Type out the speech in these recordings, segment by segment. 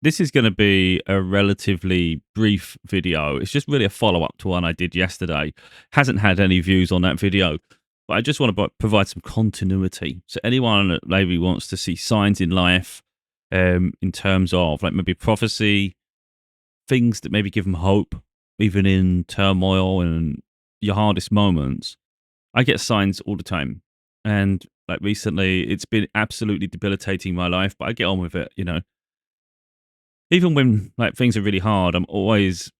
This is going to be a relatively brief video. It's just really a follow up to one I did yesterday. Hasn't had any views on that video, but I just want to provide some continuity. So, anyone that maybe wants to see signs in life in terms of like maybe prophecy, things that maybe give them hope, even in turmoil and your hardest moments, I get signs all the time. And like recently, it's been absolutely debilitating my life, but I get on with it. Even when like things are really hard, I'm always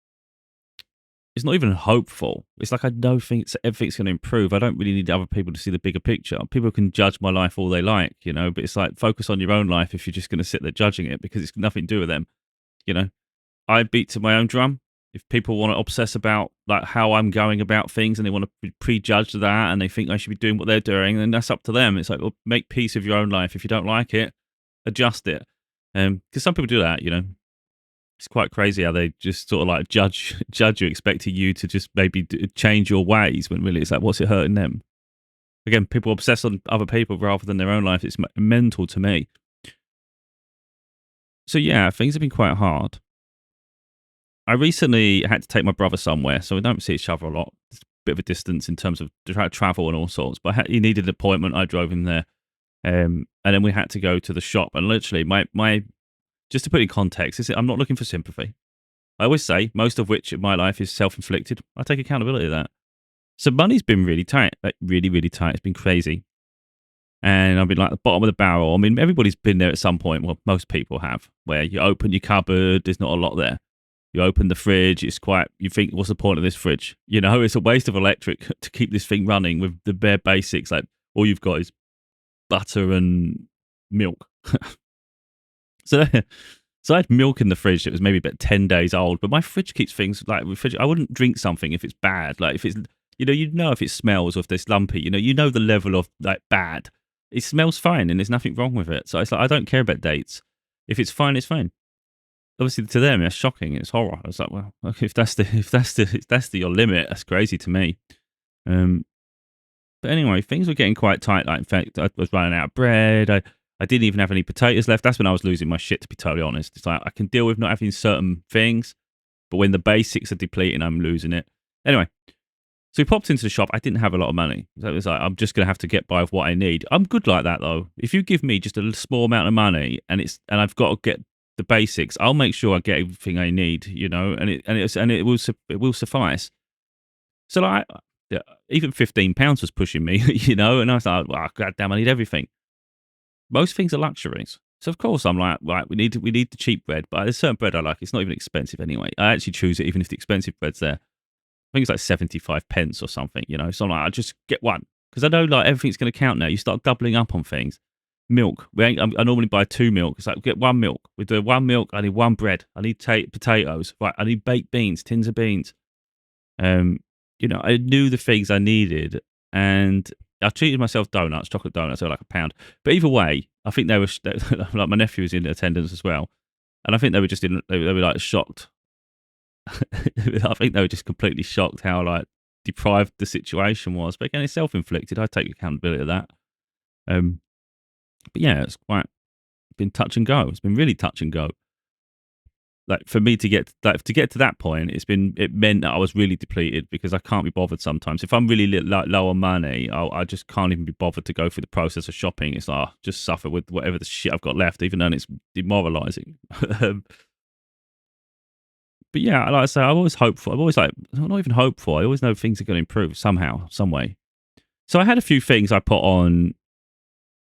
it's not even hopeful. It's like I know things everything's going to improve. I don't really need other people to see the bigger picture. People can judge my life all they like, but it's like focus on your own life if you're just going to sit there judging it because it's nothing to do with them. You know, I beat to my own drum. If people want to obsess about like how I'm going about things and they want to prejudge that and they think I should be doing what they're doing, then that's up to them. It's like, well, make peace with your own life. If you don't like it, adjust it. Because some people do that. It's quite crazy how they just sort of like judge you, expecting you to just maybe change your ways when really it's like, what's it hurting them? Again, people obsess on other people rather than their own life. It's mental to me. So yeah, things have been quite hard. I recently had to take my brother somewhere, so we don't see each other a lot. It's a bit of a distance in terms of travel and all sorts. But he needed an appointment. I drove him there, and then we had to go to the shop. And literally, my just to put it in context, I'm not looking for sympathy. I always say, most of which in my life is self-inflicted. I take accountability of that. So money's been really tight, like really, really tight. It's been crazy. And I've been like the bottom of the barrel. I mean, everybody's been there at some point. Well, most people have, where you open your cupboard, there's not a lot there. You open the fridge, you think, what's the point of this fridge? It's a waste of electric to keep this thing running with the bare basics. Like all you've got is butter and milk. So So I had milk in the fridge that was maybe about 10 days old, but my fridge keeps things like I wouldn't drink something if it's bad. Like if it's, if it smells or if there's lumpy, you know the level of like bad. It smells fine and there's nothing wrong with it. So it's like, I don't care about dates. If it's fine, it's fine. Obviously to them, it's shocking. It's horror. I was like, well, okay, if that's your limit, that's crazy to me. Um, but anyway, things were getting quite tight. Like, in fact, I was running out of bread. I didn't even have any potatoes left. That's when I was losing my shit, to be totally honest. It's like I can deal with not having certain things, but when the basics are depleting, I'm losing it. Anyway, so we popped into the shop. I didn't have a lot of money. So it was like, I'm just going to have to get by with what I need. I'm good like that, though. If you give me just a small amount of money and I've got to get the basics, I'll make sure I get everything I need, and it will suffice. So like, yeah, even £15 was pushing me, and I was like, well, God damn, I need everything. Most things are luxuries. So of course I'm like, right, we need the cheap bread, but there's certain bread I like. It's not even expensive anyway. I actually choose it even if the expensive bread's there. I think it's like 75 pence or something. So I'm like, I just get one because I know like everything's going to count now. You start doubling up on things. Milk. I normally buy 2 milk. It's like get 1 milk. We do 1 milk. I need 1 bread. I need potatoes. Right. I need baked beans, tins of beans. Um, I knew the things I needed, and I treated myself donuts, chocolate donuts, they were like £1. But either way, I think they were like my nephew was in attendance as well, and I think they were just they were like shocked. I think they were just completely shocked how like deprived the situation was. But again, it's self-inflicted. I take accountability of that. Um, but yeah, it's quite been touch and go. It's been really touch and go. Like for me to get to that point, it meant that I was really depleted because I can't be bothered sometimes. If I'm really low on money, I just can't even be bothered to go through the process of shopping. It's like just suffer with whatever the shit I've got left, even though it's demoralising. um, but yeah, like I say, I'm always hopeful. I'm always like, I'm not even hopeful. I always know things are going to improve somehow, some way. So I had a few things I put on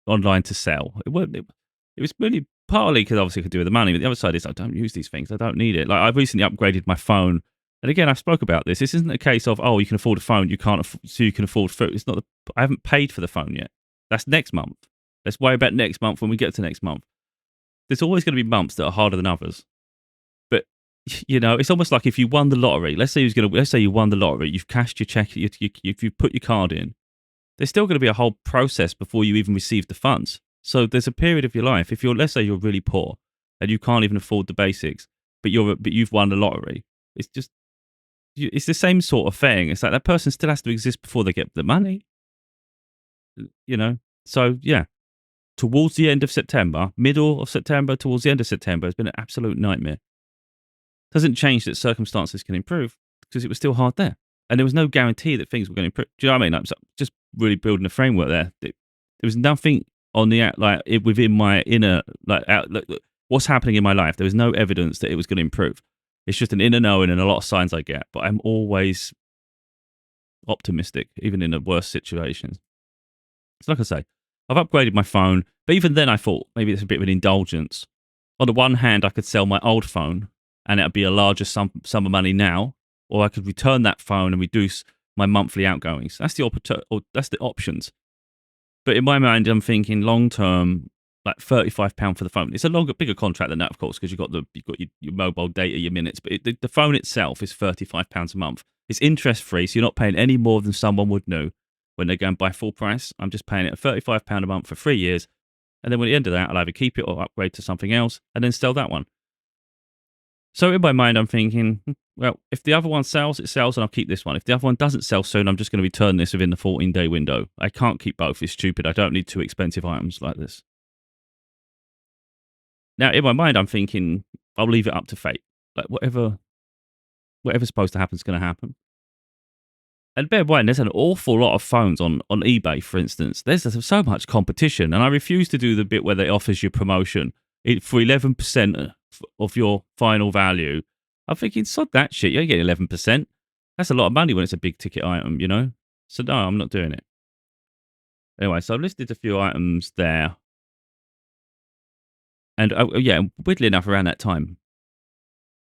online to sell. It was really partly because obviously I could do with the money, but the other side is I don't use these things. I don't need it. Like I've recently upgraded my phone, and again I spoke about this. This isn't a case of you can afford a phone, you can't, so you can afford food. It's not. I haven't paid for the phone yet. That's next month. Let's worry about next month when we get to next month. There's always going to be months that are harder than others, but it's almost like if you won the lottery. Let's say you won the lottery. You've cashed your check. You've put your card in. There's still going to be a whole process before you even receive the funds. So there's a period of your life. If let's say you're really poor and you can't even afford the basics, but you've won the lottery. It's just it's the same sort of thing. It's like that person still has to exist before they get the money. You know. So yeah. towards the end of September, middle of September, towards the end of September, has been an absolute nightmare. Doesn't change that circumstances can improve because it was still hard there. And there was no guarantee that things were going to improve. Do you know what I mean? Like, just really building a framework there. There was nothing on the within my inner what's happening in my life. There was no evidence that it was going to improve. It's just an inner knowing and a lot of signs I get. But I'm always optimistic, even in the worst situations. So like I say, I've upgraded my phone, but even then I thought maybe it's a bit of an indulgence. On the one hand, I could sell my old phone and it'd be a larger sum of money now, or I could return that phone and reduce my monthly outgoings. That's the options. But in my mind, I'm thinking long term, like £35 for the phone. It's a bigger contract than that, of course, because you've got your mobile data, your minutes. But the phone itself is £35 a month. It's interest free, so you're not paying any more than someone would know when they go and buy full price. I'm just paying it at £35 a month for 3 years. And then at the end of that, I'll either keep it or upgrade to something else and then sell that one. So in my mind, I'm thinking, well, if the other one sells, it sells, and I'll keep this one. If the other one doesn't sell soon, I'm just going to return this within the 14-day window. I can't keep both. It's stupid. I don't need two expensive items like this. Now, in my mind, I'm thinking, I'll leave it up to fate. Like, whatever's supposed to happen is going to happen. And bear in mind, there's an awful lot of phones on eBay, for instance. There's so much competition, and I refuse to do the bit where they offers you promotion for 11% of your final value. I'm thinking, sod that shit. You get 11%. That's a lot of money when it's a big ticket item, you know? So no, I'm not doing it. Anyway, so I've listed a few items there. And weirdly enough, around that time,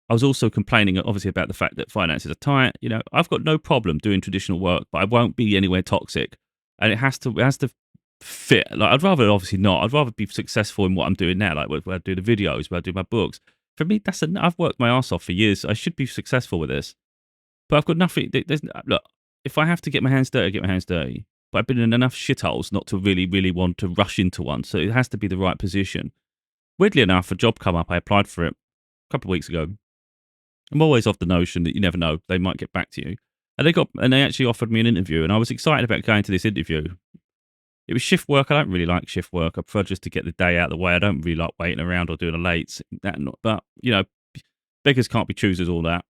I was also complaining, obviously, about the fact that finances are tight. You know, I've got no problem doing traditional work, but I won't be anywhere toxic, and it has to fit. Like, I'd rather obviously not. I'd rather be successful in what I'm doing now, like where I do the videos, where I do my books. For me, I've worked my ass off for years. I should be successful with this, but I've got nothing. Look, if I have to get my hands dirty, I get my hands dirty. But I've been in enough shitholes not to really, really want to rush into one. So it has to be the right position. Weirdly enough, a job come up. I applied for it a couple of weeks ago. I'm always of the notion that you never know, they might get back to you. And they actually offered me an interview, and I was excited about going to this interview. It was shift work. I don't really like shift work. I prefer just to get the day out of the way. I don't really like waiting around or doing a late. But you know, beggars can't be choosers. All that.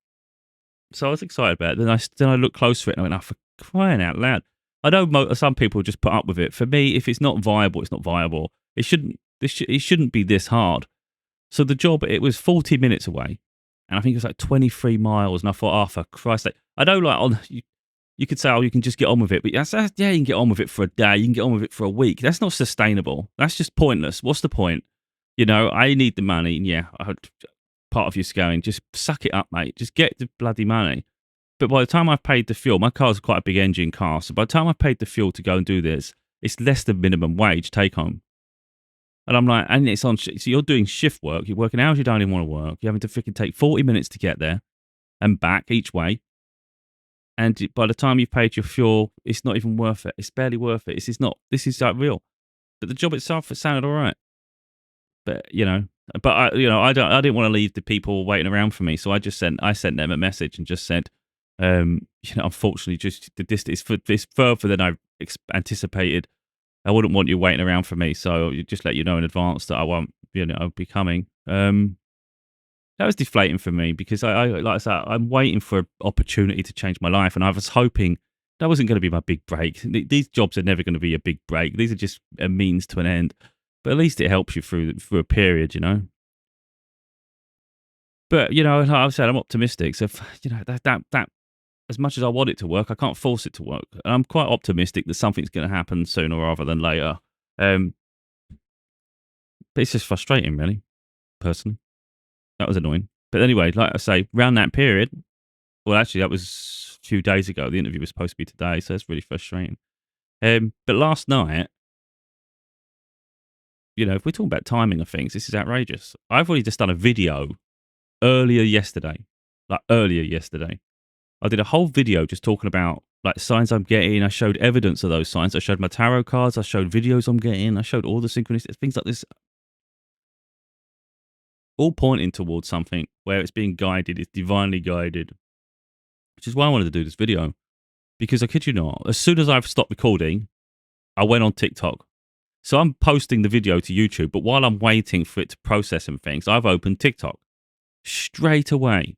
So I was excited about it. Then I looked closer at it and I went, "Oh, for crying out loud!" I know some people just put up with it. For me, if it's not viable, it's not viable. It shouldn't be this hard. So the job, it was 40 minutes away. And I think it was like 23 miles. And I thought, oh, for Christ's sake. I know, like, you could say, oh, you can just get on with it. But yeah, you can get on with it for a day. You can get on with it for a week. That's not sustainable. That's just pointless. What's the point? You know, I need the money. And yeah, I heard part of you's going, just suck it up, mate. Just get the bloody money. But by the time I've paid the fuel, my car's quite a big engine car. So by the time I've paid the fuel to go and do this, it's less than minimum wage take home. And I'm like, and it's on, so you're doing shift work, you're working hours you don't even want to work, you're having to freaking take 40 minutes to get there and back each way. And by the time you've paid your fuel, it's not even worth it. It's barely worth it. This is like real. But the job itself, it sounded all right. But, I didn't want to leave the people waiting around for me. So I sent them a message and just said, unfortunately, just the distance is further than I anticipated. I wouldn't want you waiting around for me, so just let you know in advance that I won't, be coming. That was deflating for me because like I said, I'm waiting for an opportunity to change my life, and I was hoping that wasn't going to be my big break. These jobs are never going to be a big break. These are just a means to an end. But at least it helps you through a period, But like I said, I'm optimistic. So that as much as I want it to work, I can't force it to work. And I'm quite optimistic that something's going to happen sooner rather than later. But it's just frustrating, really, personally. That was annoying. But anyway, like I say, around that period, well, actually, that was a few days ago. The interview was supposed to be today, so it's really frustrating. But last night, if we're talking about timing of things, this is outrageous. I've already just done a video earlier yesterday. I did a whole video just talking about like signs I'm getting. I showed evidence of those signs. I showed my tarot cards. I showed videos I'm getting. I showed all the synchronicities, things like this, all pointing towards something where it's being guided. It's divinely guided, which is why I wanted to do this video. Because I kid you not, as soon as I've stopped recording, I went on TikTok So I'm posting the video to YouTube, but while I'm waiting for it to process some things, I've opened TikTok. Straight away,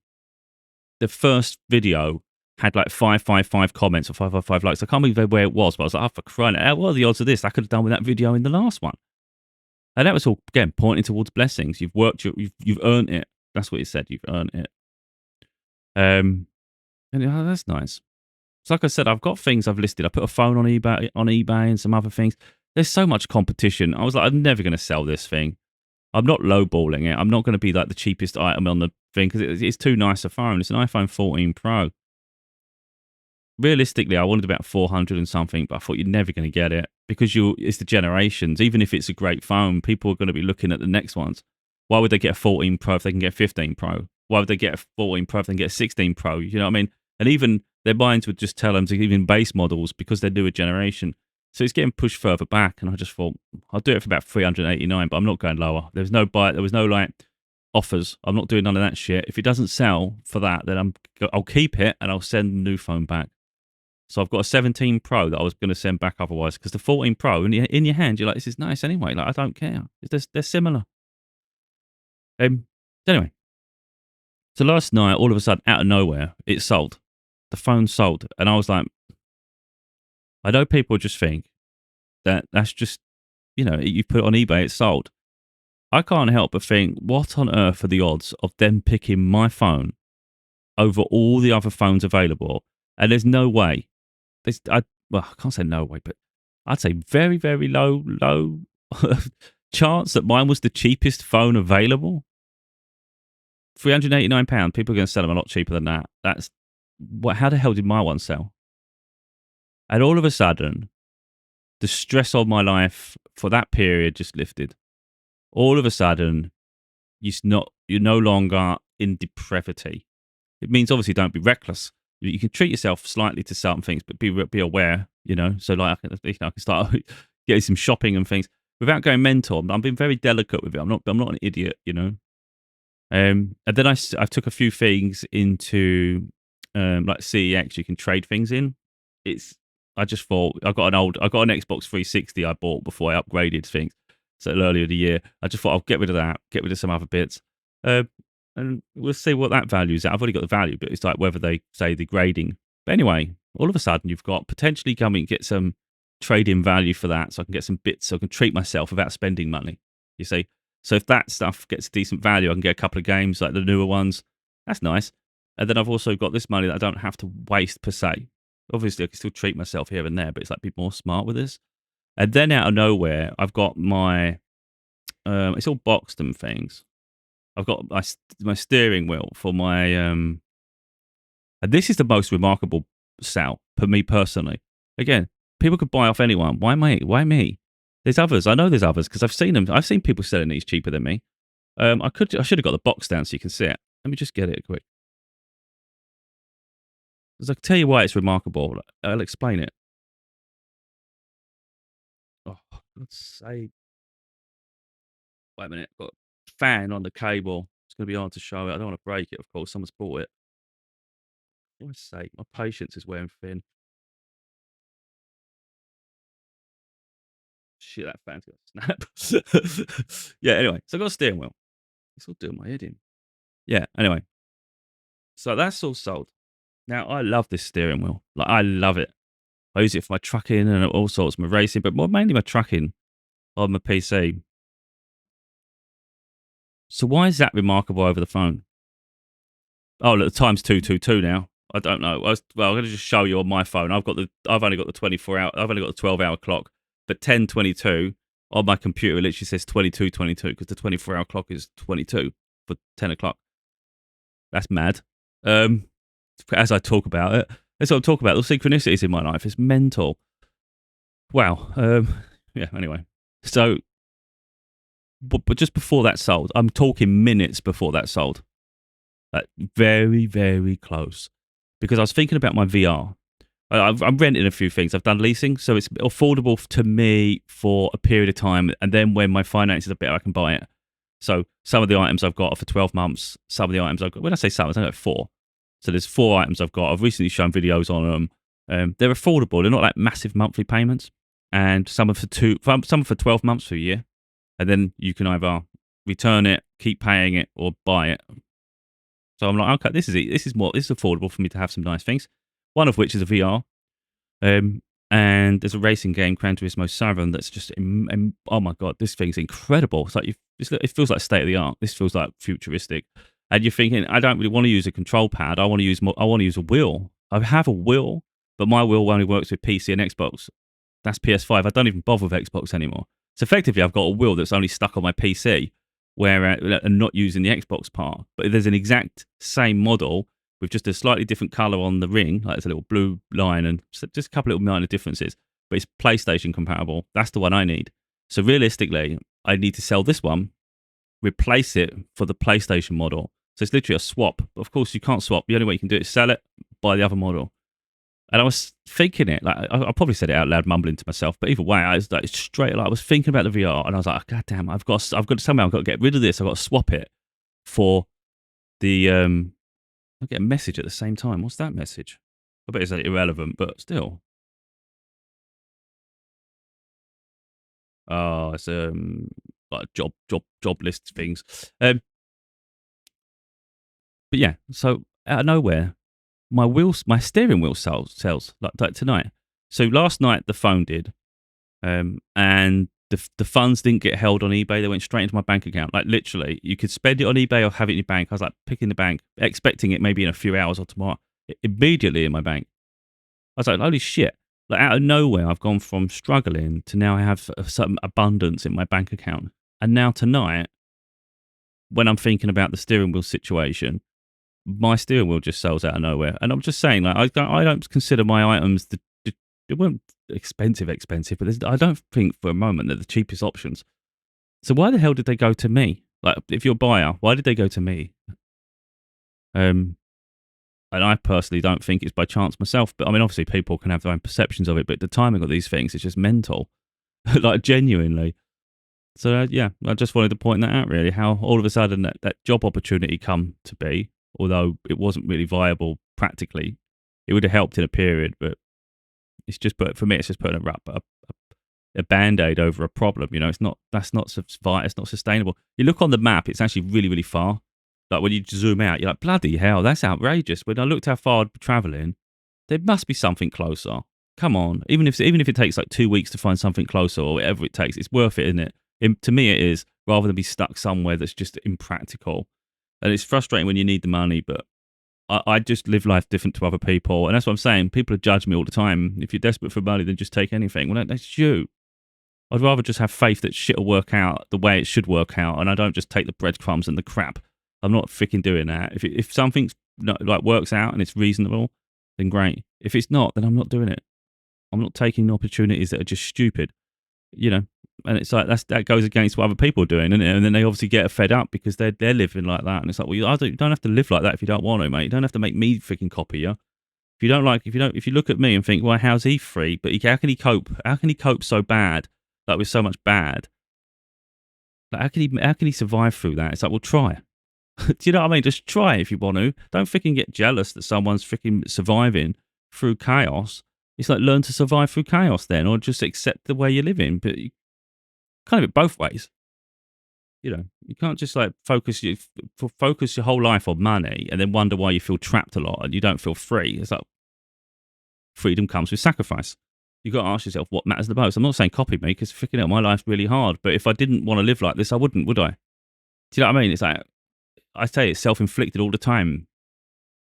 the first video had like 555 comments or 555 likes. I can't remember where it was, but I was like, oh, for crying out, what are the odds of this? I could have done with that video in the last one. And that was all, again, pointing towards blessings. You've worked, you've earned it. That's what it said. You've earned it. And that's nice. So like I said, I've got things I've listed. I put a phone on eBay and some other things. There's so much competition. I was like, I'm never going to sell this thing. I'm not lowballing it. I'm not going to be like the cheapest item on the thing because it's too nice a phone. It's an iPhone 14 Pro. Realistically, I wanted about 400 and something, but I thought you're never going to get it because it's the generations. Even if it's a great phone, people are going to be looking at the next ones. Why would they get a 14 Pro if they can get a 15 Pro? Why would they get a 14 Pro if they can get a 16 Pro? You know what I mean? And even their minds would just tell them to even base models because they're newer generation. So it's getting pushed further back. And I just thought, I'll do it for about 389, but I'm not going lower. There was no like offers. I'm not doing none of that shit. If it doesn't sell for that, then I'll keep it and I'll send the new phone back. So I've got a 17 Pro that I was going to send back otherwise because the 14 Pro in your hand, you're like, this is nice anyway. Like, I don't care. They're similar. Anyway, so last night, all of a sudden, out of nowhere, it sold. The phone sold. And I was like, I know people just think that that's just, you put it on eBay, it's sold. I can't help but think, what on earth are the odds of them picking my phone over all the other phones available? And there's no way. I can't say no way, but I'd say very, very low chance that mine was the cheapest phone available. £389. People are going to sell them a lot cheaper than that. How the hell did my one sell? And all of a sudden, the stress of my life for that period just lifted. All of a sudden, you're no longer in depravity. It means obviously don't be reckless. You can treat yourself slightly to certain things, but be aware. So like I can start getting some shopping and things without going mental. I'm being very delicate with it. I'm not an idiot. And then I took a few things into like CEX. You can trade things in. I just thought I got an Xbox 360 I bought before I upgraded things. So earlier in the year, I just thought I'll get rid of that, get rid of some other bits. And we'll see what that value is at. I've already got the value, but it's like whether they say the grading. But anyway, all of a sudden you've got potentially coming and get some trade-in value for that, so I can get some bits, so I can treat myself without spending money. You see, so if that stuff gets decent value, I can get a couple of games like the newer ones. That's nice. And then I've also got this money that I don't have to waste per se. Obviously, I can still treat myself here and there, but it's like be more smart with this. And then out of nowhere, I've got my it's all boxed and things. I've got my steering wheel for my and this is the most remarkable sale for me personally. Again, people could buy off anyone. Why me? Why me? There's others. I know there's others because I've seen them. I've seen people selling these cheaper than me. I should have got the box down so you can see it. Let me just get it quick. Because I can tell you why it's remarkable. I'll explain it. Oh, let's say. Wait a minute. Got a fan on the cable. It's going to be hard to show it. I don't want to break it, of course. Someone's bought it. For God's sake, my patience is wearing thin. Shit, that fan's going to snap. Yeah, anyway. So I've got a steering wheel. It's all doing my head in. Yeah, anyway. So that's all sold. Now, I love this steering wheel. Like, I love it. I use it for my trucking and all sorts, my racing, but mainly my trucking on my PC. So why is that remarkable over the phone? Oh, look, the time's 222 now. I don't know. I'm going to just show you on my phone. I've only got the 24 hour. I've only got the 12-hour clock. But 10:22 on my computer, it literally says 22:22 because the 24-hour clock is 22 for 10 o'clock. That's mad. As I talk about it, that's what I'm talking about. The synchronicities in my life is mental. Wow. Yeah. Anyway, so, but just before that sold, I'm talking minutes before that sold. Very, very close. Because I was thinking about my VR. I'm renting a few things. I've done leasing, so it's affordable to me for a period of time. And then when my finances are better, I can buy it. So some of the items I've got are for 12 months. Some of the items I've got, when I say some, I've got 4. So there's 4 items I've got. I've recently shown videos on them. They're affordable. They're not like massive monthly payments. and some are for 12 months for a year, and then you can either return it, keep paying it, or buy it. So I'm like, okay, this is affordable for me to have some nice things. One of which is a VR. And there's a racing game, Gran Turismo 7, that's just, oh my God, this thing's incredible. It's like, it feels like state of the art. This feels like futuristic. And you're thinking, I don't really want to use a control pad. I want to use a wheel. I have a wheel, but my wheel only works with PC and Xbox. That's PS5. I don't even bother with Xbox anymore. So effectively, I've got a wheel that's only stuck on my PC, and not using the Xbox part. But there's an exact same model with just a slightly different color on the ring, like there's a little blue line and just a couple little minor differences, but it's PlayStation compatible. That's the one I need. So realistically, I need to sell this one, replace it for the PlayStation model. So it's literally a swap. But of course, you can't swap. The only way you can do it is sell it, buy the other model. And I was thinking it, like I probably said it out loud, mumbling to myself. But either way, I was like straight, like I was thinking about the VR, and I was like, oh, God damn, I've got somehow I've got to get rid of this. I've got to swap it for the. I get a message at the same time. What's that message? I bet it's irrelevant, but still. Oh, it's like job list things. But yeah, so out of nowhere, my steering wheel sells like tonight. So last night the phone did, and the funds didn't get held on eBay. They went straight into my bank account. Like literally, you could spend it on eBay or have it in your bank. I was like picking the bank, expecting it maybe in a few hours or tomorrow. Immediately in my bank. I was like, holy shit. Like out of nowhere, I've gone from struggling to now I have some abundance in my bank account. And now tonight, when I'm thinking about the steering wheel situation, my steering wheel just sells out of nowhere. And I'm just saying, like, I don't consider my items they weren't expensive, but I don't think for a moment they're the cheapest options. So why the hell did they go to me? Like, if you're a buyer, why did they go to me? And I personally don't think it's by chance myself. But I mean, obviously, people can have their own perceptions of it. But the timing of these things is just mental, like genuinely. So yeah, I just wanted to point that out. Really, how all of a sudden that job opportunity come to be, although it wasn't really viable practically, it would have helped in a period, but. It's just, but for me, it's just putting a band-aid over a problem. You know, it's not sustainable. You look on the map, it's actually really, really far. Like when you zoom out, you're like, bloody hell, that's outrageous. When I looked how far I'd be traveling, there must be something closer. Come on, even if it takes like 2 weeks to find something closer or whatever it takes, it's worth it, isn't it? To me, it is, rather than be stuck somewhere that's just impractical. And it's frustrating when you need the money, but I just live life different to other people. And that's what I'm saying. People judge me all the time. If you're desperate for money, then just take anything. Well, that's you. I'd rather just have faith that shit will work out the way it should work out. And I don't just take the breadcrumbs and the crap. I'm not freaking doing that. If something's like works out and it's reasonable, then great. If it's not, then I'm not doing it. I'm not taking opportunities that are just stupid. You know, and it's like that goes against what other people are doing, isn't it? And then they obviously get fed up because they're living like that, and it's like, well, you don't have to live like that if you don't want to, mate. You don't have to make me freaking copy you. If you look at me and think, well, how's he free? But how can he cope? How can he cope so bad, like with so much bad? Like how can he survive through that? It's like, well, try. Do you know what I mean? Just try if you want to. Don't freaking get jealous that someone's freaking surviving through chaos. It's like learn to survive through chaos then, or just accept the way you're living. But you kind of it both ways. You know, you can't just like focus your whole life on money and then wonder why you feel trapped a lot and you don't feel free. It's like freedom comes with sacrifice. You got to ask yourself what matters the most. I'm not saying copy me because freaking hell, my life's really hard. But if I didn't want to live like this, I wouldn't, would I? Do you know what I mean? It's like I say, it's self-inflicted all the time.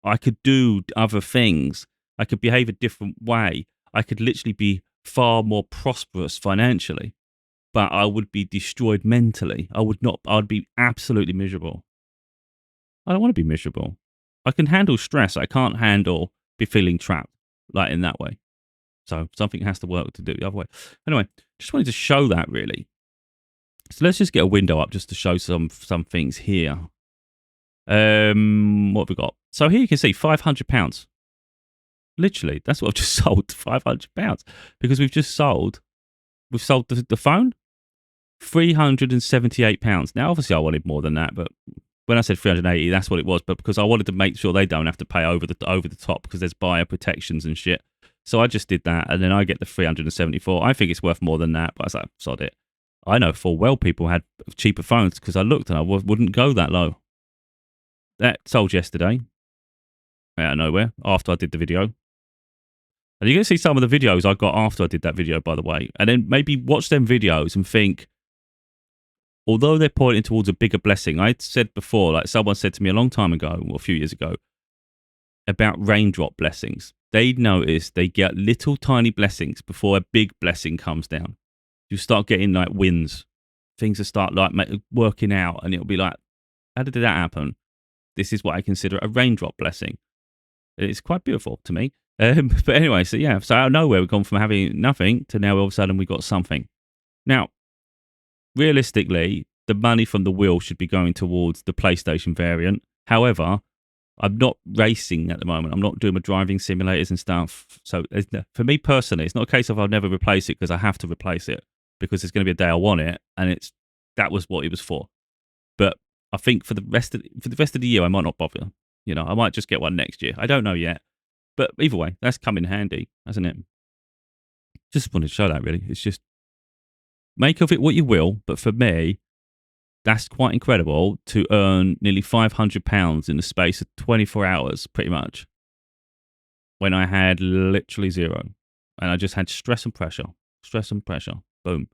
I could do other things. I could behave a different way. I could literally be far more prosperous financially, but I would be destroyed mentally. I would be absolutely miserable. I don't want to be miserable. I can handle stress. I can't handle be feeling trapped like in that way. So something has to work to do the other way. Anyway, just wanted to show that really. So let's just get a window up just to show some things here. What have we got? So here you can see £500. Literally, that's what I've just sold, £500. Because we've sold the phone, £378. Now, obviously, I wanted more than that, but when I said 380, that's what it was. But because I wanted to make sure they don't have to pay over the top because there's buyer protections and shit. So I just did that, and then I get the 374. I think it's worth more than that, but I was like, sod it. I know full well people had cheaper phones because I looked and I wouldn't go that low. That sold yesterday out of nowhere after I did the video. And you're going to see some of the videos I got after I did that video, by the way. And then maybe watch them videos and think, although they're pointing towards a bigger blessing, I said before, like someone said to me a long time ago, or a few years ago, about raindrop blessings. They notice they get little tiny blessings before a big blessing comes down. You start getting like wins. Things will start like working out, and it'll be like, how did that happen? This is what I consider a raindrop blessing. It's quite beautiful to me. But anyway, so yeah, so out of nowhere, we've gone from having nothing to now all of a sudden we got something. Now, realistically, the money from the wheel should be going towards the PlayStation variant. However, I'm not racing at the moment. I'm not doing my driving simulators and stuff. So for me personally, it's not a case of I'll never replace it because I have to replace it because there's going to be a day I want it, and that was what it was for. But I think for the rest of the year, I might not bother. You know, I might just get one next year. I don't know yet. But either way, that's come in handy, hasn't it? Just wanted to show that, really. It's just, make of it what you will. But for me, that's quite incredible to earn nearly £500 in the space of 24 hours, pretty much, when I had literally zero. And I just had stress and pressure. Boom.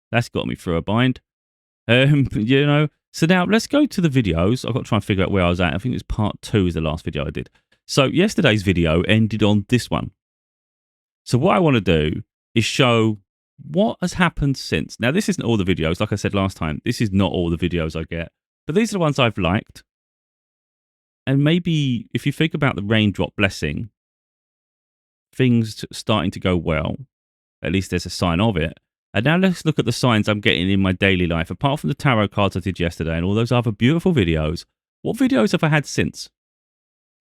That's got me through a bind. You know. So now let's go to the videos. I've got to try and figure out where I was at. I think it was part 2 is the last video I did. So yesterday's video ended on this one. So what I want to do is show what has happened since. Now, this isn't all the videos. Like I said last time, this is not all the videos I get. But these are the ones I've liked. And maybe if you think about the raindrop blessing, things starting to go well. At least there's a sign of it. And now let's look at the signs I'm getting in my daily life. Apart from the tarot cards I did yesterday and all those other beautiful videos, what videos have I had since?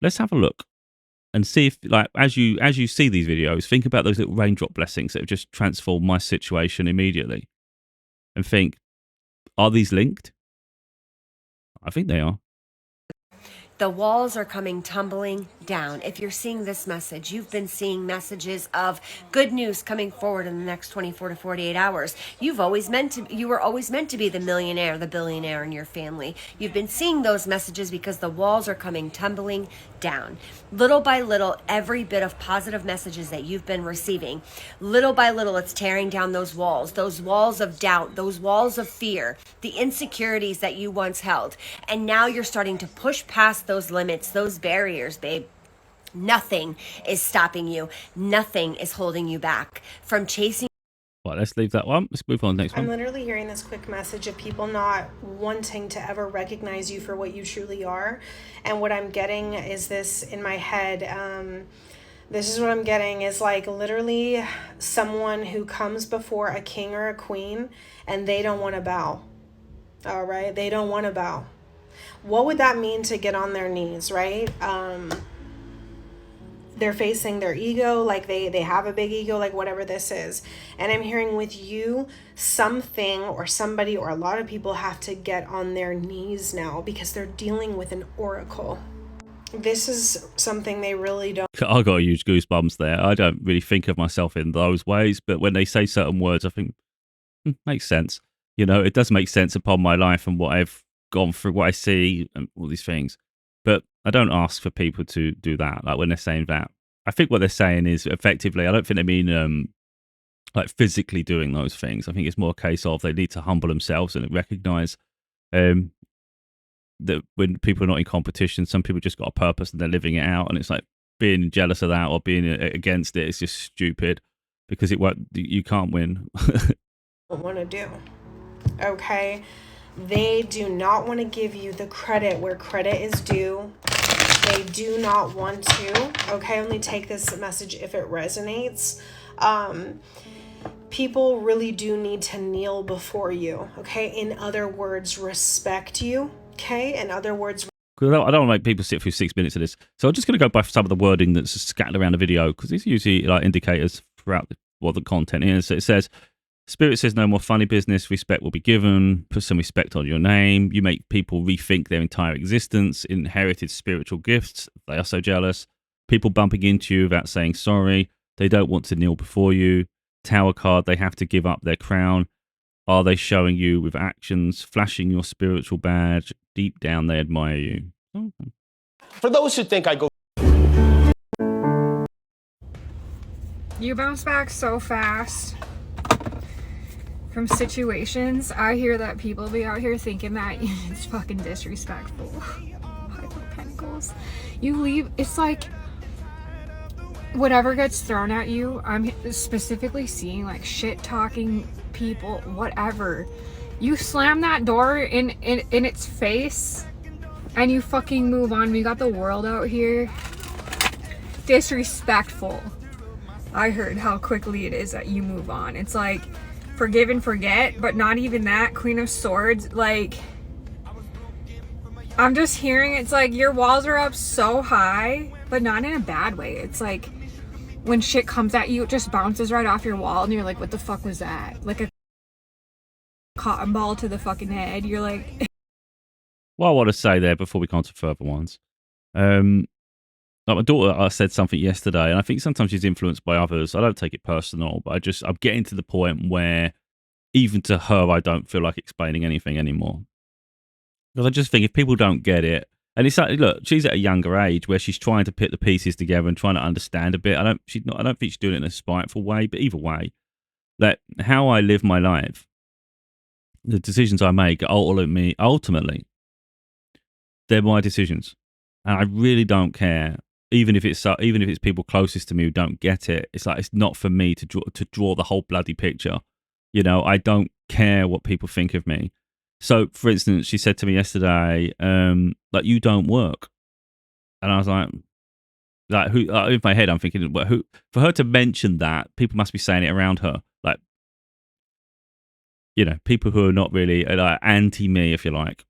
Let's have a look and see if, like, as you see these videos, think about those little raindrop blessings that have just transformed my situation immediately. And think, are these linked? I think they are. The walls are coming tumbling down. If you're seeing this message, you've been seeing messages of good news coming forward in the next 24 to 48 hours. You were always meant to be the millionaire, the billionaire in your family. You've been seeing those messages because the walls are coming tumbling down. Little by little, every bit of positive messages that you've been receiving, little by little, it's tearing down those walls of doubt, those walls of fear, the insecurities that you once held. And now you're starting to push past those limits, those barriers, babe. Nothing is stopping you. Nothing is holding you back from chasing. Well, let's leave that one. Let's move on to the next one. I'm literally hearing this quick message of people not wanting to ever recognize you for what you truly are. And what I'm getting is this in my head. This is what I'm getting is like literally someone who comes before a king or a queen and they don't want to bow. All right. They don't want to bow. What would that mean to get on their knees, right? They're facing their ego, like they have a big ego, like whatever this is. And I'm hearing with you, something or somebody or a lot of people have to get on their knees now because they're dealing with an oracle. This is something they really don't. I got huge goosebumps there. I don't really think of myself in those ways, but when they say certain words, I think, makes sense. You know, it does make sense upon my life and what I've gone through, what I see and all these things. But I don't ask for people to do that. Like when they're saying that, I think what they're saying is effectively, I don't think they mean like physically doing those things. I think it's more a case of they need to humble themselves and recognize that when people are not in competition, some people just got a purpose and they're living it out. And it's like being jealous of that or being against it. It's just stupid because you can't win. Want to do. Okay. They do not want to give you the credit where credit is due. They do not want to. Okay, only take this message if it resonates. People really do need to kneel before you. Okay, in other words, respect you. Okay, in other words. Because I don't want to make people sit through 6 minutes of this. So I'm just going to go by some of the wording that's scattered around the video because these are usually like indicators throughout what the content is. So it says, Spirit says no more funny business. Respect will be given. Put some respect on your name. You make people rethink their entire existence. Inherited spiritual gifts. They are so jealous. People bumping into you without saying sorry. They don't want to kneel before you. Tower card, they have to give up their crown. Are they showing you with actions, flashing your spiritual badge? Deep down, they admire you. For those who think I go... You bounce back so fast from situations. I hear that people be out here thinking that it's fucking disrespectful. Five of Pentacles. You leave, it's like whatever gets thrown at you, I'm specifically seeing like shit talking people, whatever. You slam that door in its face and you fucking move on. We got the world out here. Disrespectful. I heard how quickly it is that you move on. It's like forgive and forget, but not even that. Queen of Swords, like I'm just hearing it's like your walls are up so high, but not in a bad way. It's like when shit comes at you, it just bounces right off your wall and you're like, what the fuck was that? Like a cotton ball to the fucking head. You're like... What I want to say there before we come on to further ones. Like my daughter, I said something yesterday, and I think sometimes she's influenced by others. I don't take it personal, but I'm getting to the point where even to her, I don't feel like explaining anything anymore. Because I just think if people don't get it, and it's like, look, she's at a younger age where she's trying to put the pieces together and trying to understand a bit. I don't think she's doing it in a spiteful way, but either way, like how I live my life, the decisions I make, ultimately, they're my decisions, and I really don't care. Even if it's people closest to me who don't get it, it's like it's not for me to draw the whole bloody picture. You know, I don't care what people think of me. So, for instance, she said to me yesterday, like, you don't work. And I was like who, in my head, I'm thinking, well, who, for her to mention that, people must be saying it around her. Like, you know, people who are not really like anti me, if you like.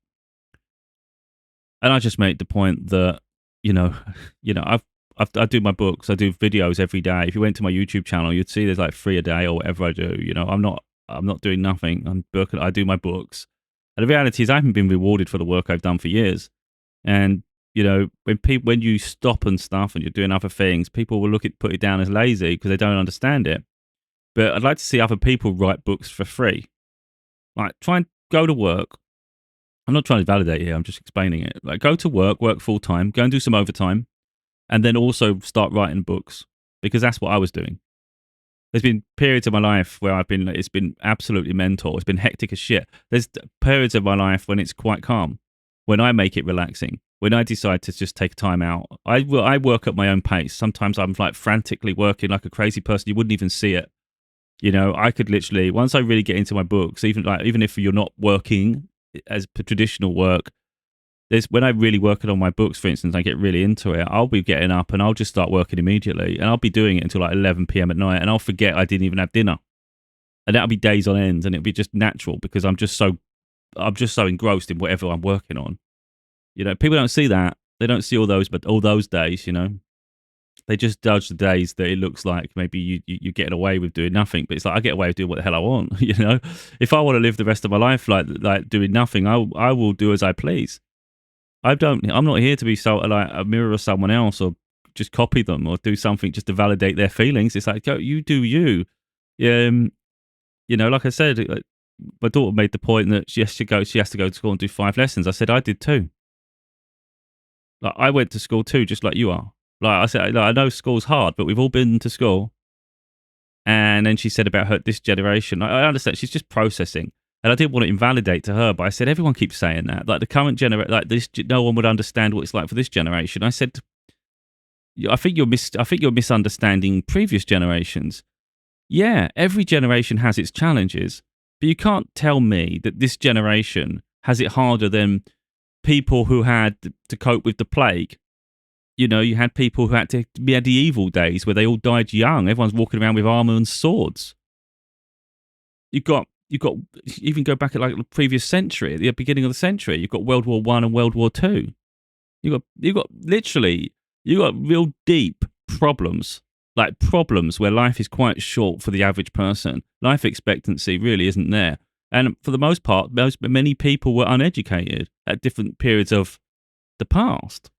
And I just made the point that, you know, I do my books, I do videos every day. If you went to my YouTube channel, you'd see there's like 3 a day or whatever I do. You know, I'm not doing nothing. I do my books. And the reality is I haven't been rewarded for the work I've done for years. And, you know, when you stop and stuff and you're doing other things, people will put it down as lazy because they don't understand it. But I'd like to see other people write books for free. Like, try and go to work. I'm not trying to validate here. I'm just explaining it. Like, go to work full time, go and do some overtime, and then also start writing books, because that's what I was doing. There's been periods of my life where it's been absolutely mental. It's been hectic as shit. There's periods of my life when it's quite calm, when I make it relaxing, when I decide to just take time out. I work at my own pace. Sometimes I'm like frantically working like a crazy person. You wouldn't even see it. You know, I could literally, once I really get into my books, even if you're not working as traditional work, when I'm really working on my books, for instance, I get really into it, I'll be getting up and I'll just start working immediately, and I'll be doing it until like 11 p.m. at night, and I'll forget I didn't even have dinner, and that'll be days on end, and it'll be just natural because I'm just so engrossed in whatever I'm working on. You know, people don't see that. They don't see all those days. You know, they just judge the days that it looks like maybe you're getting away with doing nothing, but it's like I get away with doing what the hell I want. You know, if I want to live the rest of my life like doing nothing, I will do as I please. I'm not here to be like a mirror of someone else or just copy them or do something just to validate their feelings. It's like, you do you. You know, like I said, my daughter made the point that she has to go to school and do 5 lessons. I said, I did too. Like, I went to school too, just like you are. Like I said, I know school's hard, but we've all been to school. And then she said about this generation. I understand she's just processing. And I didn't want to invalidate to her, but I said, everyone keeps saying that. Like the current generation, like this, no one would understand what it's like for this generation. I said, I think you're misunderstanding previous generations. Yeah, every generation has its challenges, but you can't tell me that this generation has it harder than people who had to cope with the plague. You know, you had people who had the medieval days where they all died young. Everyone's walking around with armor and swords. You've got even go back at like the previous century, at the beginning of the century, you've got World War I and World War II. You got real deep problems, like problems where life is quite short for the average person. Life expectancy really isn't there. And for the most part, many people were uneducated at different periods of the past.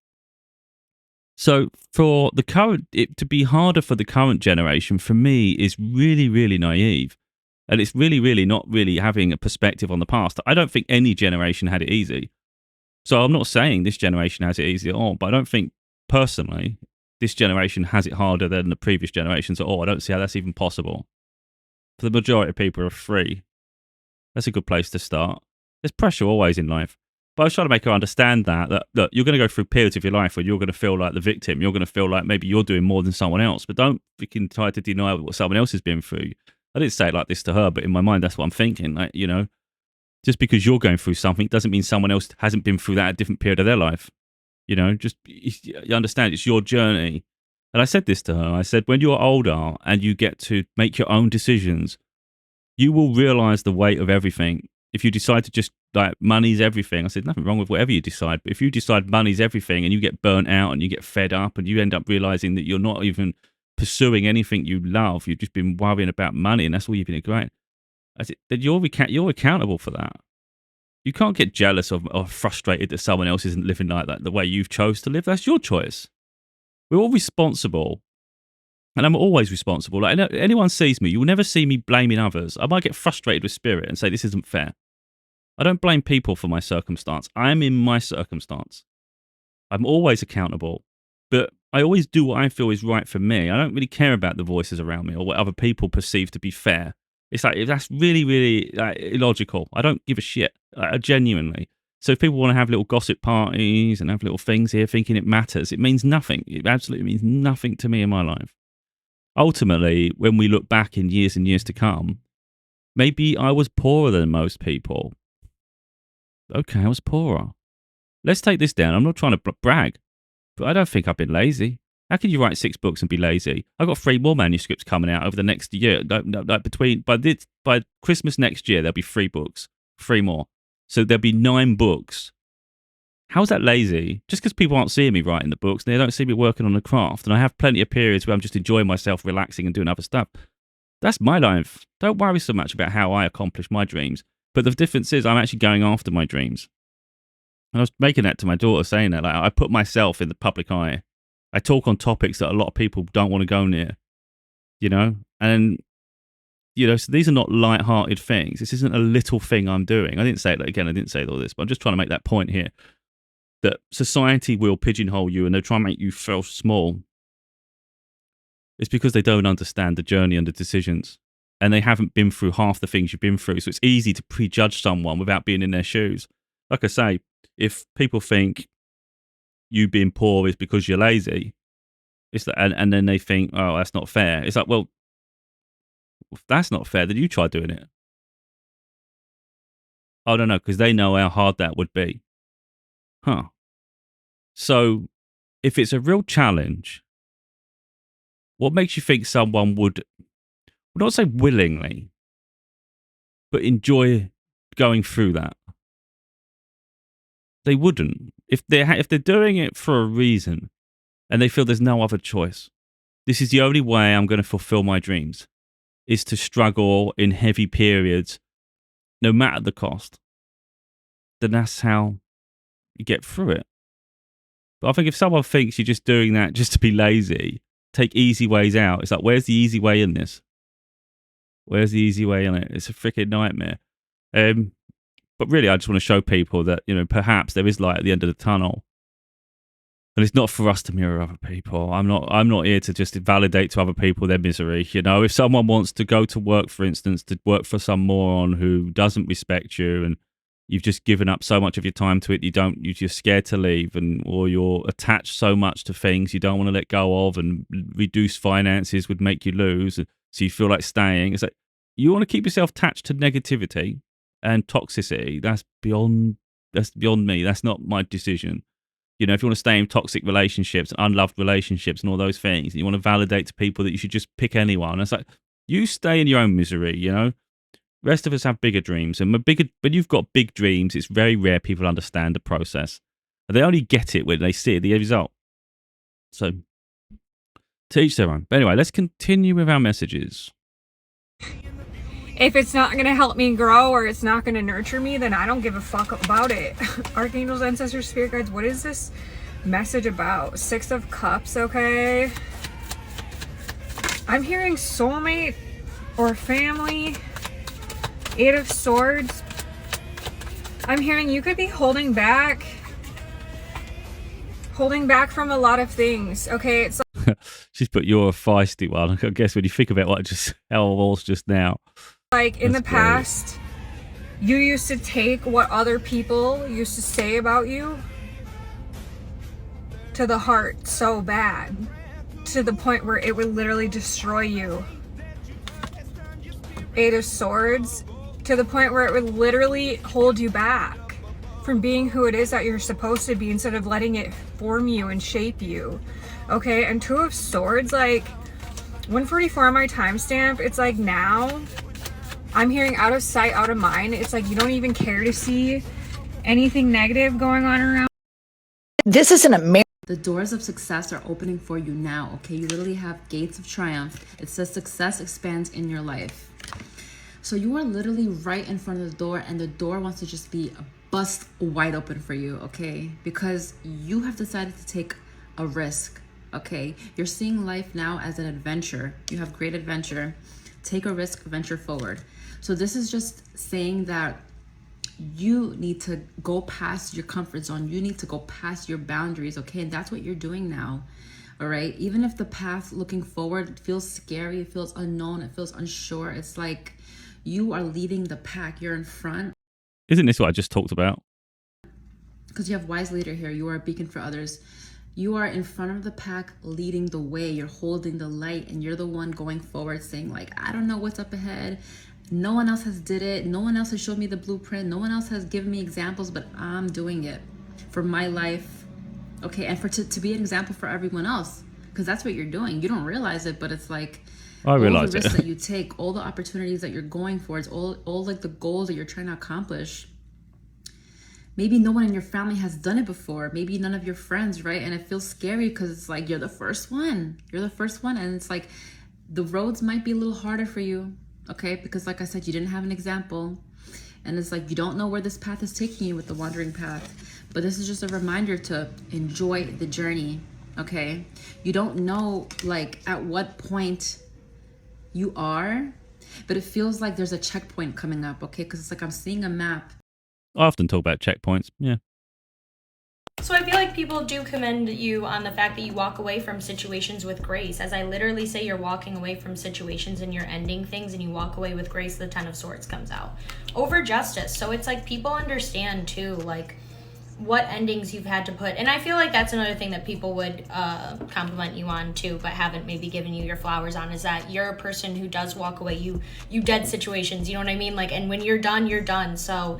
So for the current, it to be harder for the current generation, for me, is really, really naive. And it's really, really not really having a perspective on the past. I don't think any generation had it easy. So I'm not saying this generation has it easy at all, but I don't think personally this generation has it harder than the previous generations at all. I don't see how that's even possible. For the majority of people are free. That's a good place to start. There's pressure always in life. But I was trying to make her understand that you're going to go through periods of your life where you're going to feel like the victim. You're going to feel like maybe you're doing more than someone else. But don't freaking try to deny what someone else has been through. I didn't say it like this to her, but in my mind, that's what I'm thinking. Like, you know, just because you're going through something doesn't mean someone else hasn't been through that at a different period of their life. You know, just you understand it's your journey. And I said this to her. I said, when you're older and you get to make your own decisions, you will realize the weight of everything. If you decide to just like money's everything, I said, nothing wrong with whatever you decide. But if you decide money's everything and you get burnt out and you get fed up and you end up realizing that you're not even pursuing anything you love, you've just been worrying about money and that's all you've been doing. I said, then you're accountable for that. You can't get jealous or frustrated that someone else isn't living like that the way you've chose to live. That's your choice. We're all responsible. And I'm always responsible. Like anyone sees me, you will never see me blaming others. I might get frustrated with spirit and say, this isn't fair. I don't blame people for my circumstance. I am in my circumstance. I'm always accountable. But I always do what I feel is right for me. I don't really care about the voices around me or what other people perceive to be fair. It's like, that's really, really illogical. I don't give a shit, genuinely. So if people want to have little gossip parties and have little things here thinking it matters, it means nothing. It absolutely means nothing to me in my life. Ultimately, when we look back in years and years to come, maybe I was poorer than most people. Okay, I was poorer. Let's take this down. I'm not trying to brag, but I don't think I've been lazy. How can you write 6 books and be lazy? I've got 3 more manuscripts coming out over the next year. By Christmas next year, there'll be 3 books, 3 more. So there'll be 9 books. How's that lazy? Just because people aren't seeing me writing the books, they don't see me working on the craft. And I have plenty of periods where I'm just enjoying myself, relaxing and doing other stuff. That's my life. Don't worry so much about how I accomplish my dreams. But the difference is I'm actually going after my dreams. And I was making that to my daughter, saying that. Like, I put myself in the public eye. I talk on topics that a lot of people don't want to go near. You know? And, you know, so these are not light-hearted things. This isn't a little thing I'm doing. I didn't say it again. I didn't say all this, but I'm just trying to make that point here. That society will pigeonhole you and they'll try and make you feel small. It's because they don't understand the journey and the decisions. And they haven't been through half the things you've been through. So it's easy to prejudge someone without being in their shoes. Like I say, if people think you being poor is because you're lazy, it's that, and then they think, oh, that's not fair. It's like, well, if that's not fair, then you try doing it. I don't know, because they know how hard that would be. Huh. So if it's a real challenge, what makes you think someone would not say willingly, but enjoy going through that? They wouldn't. If they're doing it for a reason and they feel there's no other choice, this is the only way I'm going to fulfill my dreams, is to struggle in heavy periods, no matter the cost, then that's how you get through it. But I think if someone thinks you're just doing that just to be lazy, take easy ways out, it's like, where's the easy way in this? Where's the easy way in it? It's a freaking nightmare. But really, I just want to show people that, you know, perhaps there is light at the end of the tunnel. And it's not for us to mirror other people. I'm not here to just validate to other people their misery. You know, if someone wants to go to work, for instance, to work for some moron who doesn't respect you and you've just given up so much of your time to it, you're scared to leave, or you're attached so much to things you don't want to let go of, and reduced finances would make you lose, so you feel like staying. It's like, you want to keep yourself attached to negativity and toxicity. That's beyond me. That's not my decision. You know, if you want to stay in toxic relationships, unloved relationships and all those things, and you want to validate to people that you should just pick anyone, it's like, you stay in your own misery, you know? Rest of us have bigger dreams. And when you've got big dreams, it's very rare people understand the process. And they only get it when they see the result. So, to each their own. But anyway, let's continue with our messages. If it's not going to help me grow or it's not going to nurture me, then I don't give a fuck about it. Archangels, ancestors, spirit guides, what is this message about? Six of Cups, okay? I'm hearing soulmate or family. Eight of Swords. I'm hearing you could be holding back from a lot of things, okay? It's She's put you're a feisty one. I guess when you think about how I was just now. like in That's the past, you used to take what other people used to say about you to the heart so bad, to the point where it would literally destroy you. Eight of Swords, to the point where it would literally hold you back from being who it is that you're supposed to be, instead of letting it form you and shape you. Okay, and Two of Swords, like 144 on my timestamp, it's like now I'm hearing out of sight, out of mind. It's like you don't even care to see anything negative going on around. This is an American. The doors of success are opening for you now, okay? You literally have gates of triumph. It says success expands in your life. So you are literally right in front of the door, and the door wants to just be bust wide open for you, okay? Because you have decided to take a risk, okay? You're seeing life now as an adventure. You have great adventure. Take a risk, venture forward. So this is just saying that you need to go past your comfort zone. You need to go past your boundaries, okay? And that's what you're doing now, all right? Even if the path looking forward feels scary, it feels unknown, it feels unsure, it's like you are leading the pack. You're in front. Isn't this what I just talked about? Because you have wise leader here. You are a beacon for others. You are in front of the pack, leading the way. You're holding the light, and you're the one going forward saying like, I don't know what's up ahead. No one else has did it. No one else has showed me the blueprint. No one else has given me examples, but I'm doing it for my life. Okay, and to be an example for everyone else, because that's what you're doing. You don't realize it, but it's like I realize all the risks it. that you take, all the opportunities that you're going for, it's all like the goals that you're trying to accomplish. Maybe no one in your family has done it before. Maybe none of your friends, right? And it feels scary because it's like you're the first one. You're the first one, and it's like the roads might be a little harder for you, okay? Because like I said, you didn't have an example, and it's like you don't know where this path is taking you with the wandering path. But this is just a reminder to enjoy the journey, okay? You don't know like at what point you are, but it feels like there's a checkpoint coming up, okay? Because it's like I'm seeing a map. I often talk about checkpoints. Yeah. So I feel like people do commend you on the fact that you walk away from situations with grace. As I literally say, you're walking away from situations and you're ending things, and you walk away with grace. The Ten of Swords comes out over justice. So it's like people understand too, like what endings you've had to put. And I feel like that's another thing that people would compliment you on too, but haven't maybe given you your flowers on, is that you're a person who does walk away. You dead situations, you know what I mean? Like, and when you're done, you're done. So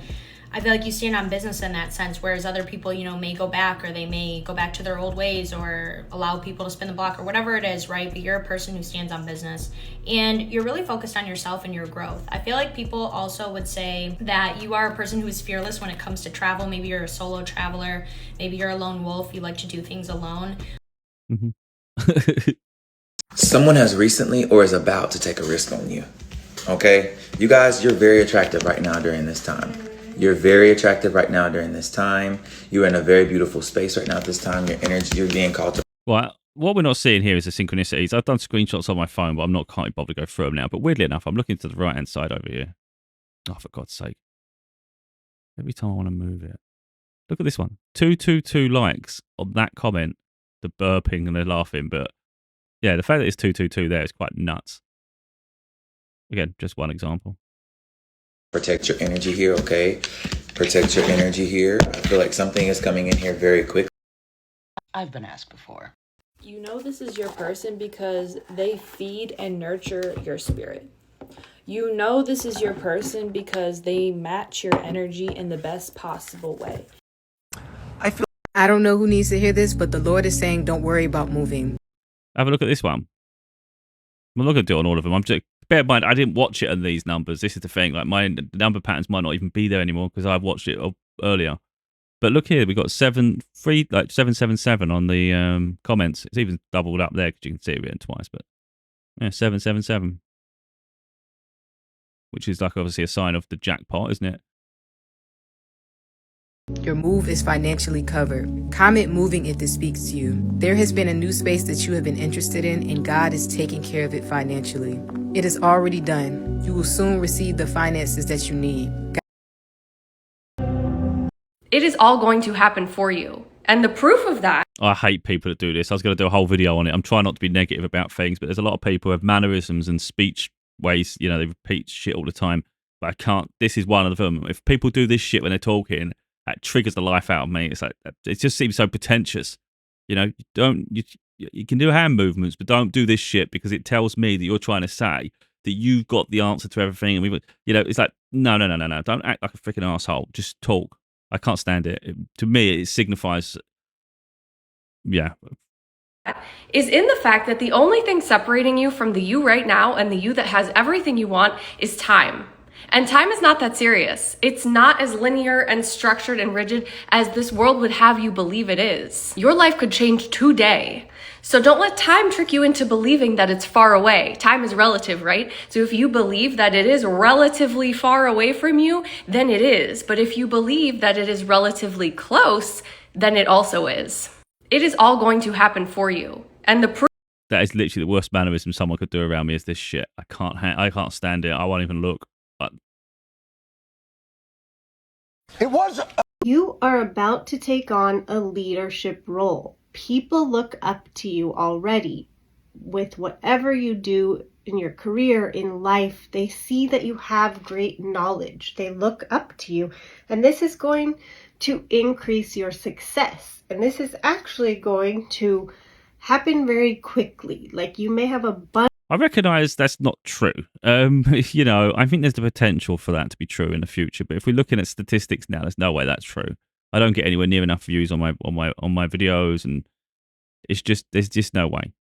I feel like you stand on business in that sense, whereas other people, you know, may go back, or they may go back to their old ways, or allow people to spin the block, or whatever it is, right? But you're a person who stands on business, and you're really focused on yourself and your growth. I feel like people also would say that you are a person who is fearless when it comes to travel. Maybe you're a solo traveler. Maybe you're a lone wolf. You like to do things alone. Mm-hmm. Someone has recently or is about to take a risk on you. Okay? You guys, you're very attractive right now during this time. You're very attractive right now during this time. You're in a very beautiful space right now at this time. Your energy, you're being called to. Well, what we're not seeing here is the synchronicities. I've done screenshots on my phone, but can't bother to go through them now. But weirdly enough, I'm looking to the right-hand side over here. Oh, for God's sake. Every time I want to move it. Look at this one. 222 likes on that comment. The burping and the laughing. But yeah, the fact that it's 222 there is quite nuts. Again, just one example. Protect your energy here, okay? Protect your energy here. I feel like something is coming in here very quick. I've been asked before. You know this is your person because they feed and nurture your spirit. You know this is your person because they match your energy in the best possible way. I don't know who needs to hear this, but the Lord is saying don't worry about moving. Have a look at this one. I'm not going to do it on all of them. I'm just, bear in mind, I didn't watch it on these numbers. This is the thing. Like, my number patterns might not even be there anymore because I've watched it earlier. But look here, we got 777 on the comments. It's even doubled up there because you can see it written twice. But yeah, 777, which is like obviously a sign of the jackpot, isn't it? Your move is financially covered. Comment moving if this speaks to you. There has been a new space that you have been interested in, and God is taking care of it financially. It is already done. You will soon receive the finances that you need. It is all going to happen for you. And the proof of that. I hate people that do this. I was going to do a whole video on it. I'm trying not to be negative about things, but there's a lot of people who have mannerisms and speech ways. You know, they repeat shit all the time. But I can't. This is one of them. If people do this shit when they're talking, that triggers the life out of me. It's like, it just seems so pretentious. You know, you can do hand movements, but don't do this shit because it tells me that you're trying to say that you've got the answer to everything. And it's like, no. Don't act like a freaking asshole. Just talk. I can't stand it. To me, it signifies, is in the fact that the only thing separating you from the you right now and the you that has everything you want is time. And time is not that serious. It's not as linear and structured and rigid as this world would have you believe it is. Your life could change today. So don't let time trick you into believing that it's far away. Time is relative, right? So if you believe that it is relatively far away from you, then it is. But if you believe that it is relatively close, then it also is. It is all going to happen for you. And the proof that is literally the worst mannerism someone could do around me is this shit. I can't stand it. I won't even look. But You are about to take on a leadership role. People look up to you already. With whatever you do in your career, in life, they see that you have great knowledge. They look up to you. And this is going to increase your success. And this is actually going to happen very quickly. Like you may have a bunch. I recognise that's not true. You know, I think there's the potential for that to be true in the future. But if we're looking at statistics now, there's no way that's true. I don't get anywhere near enough views on my videos, and there's just no way.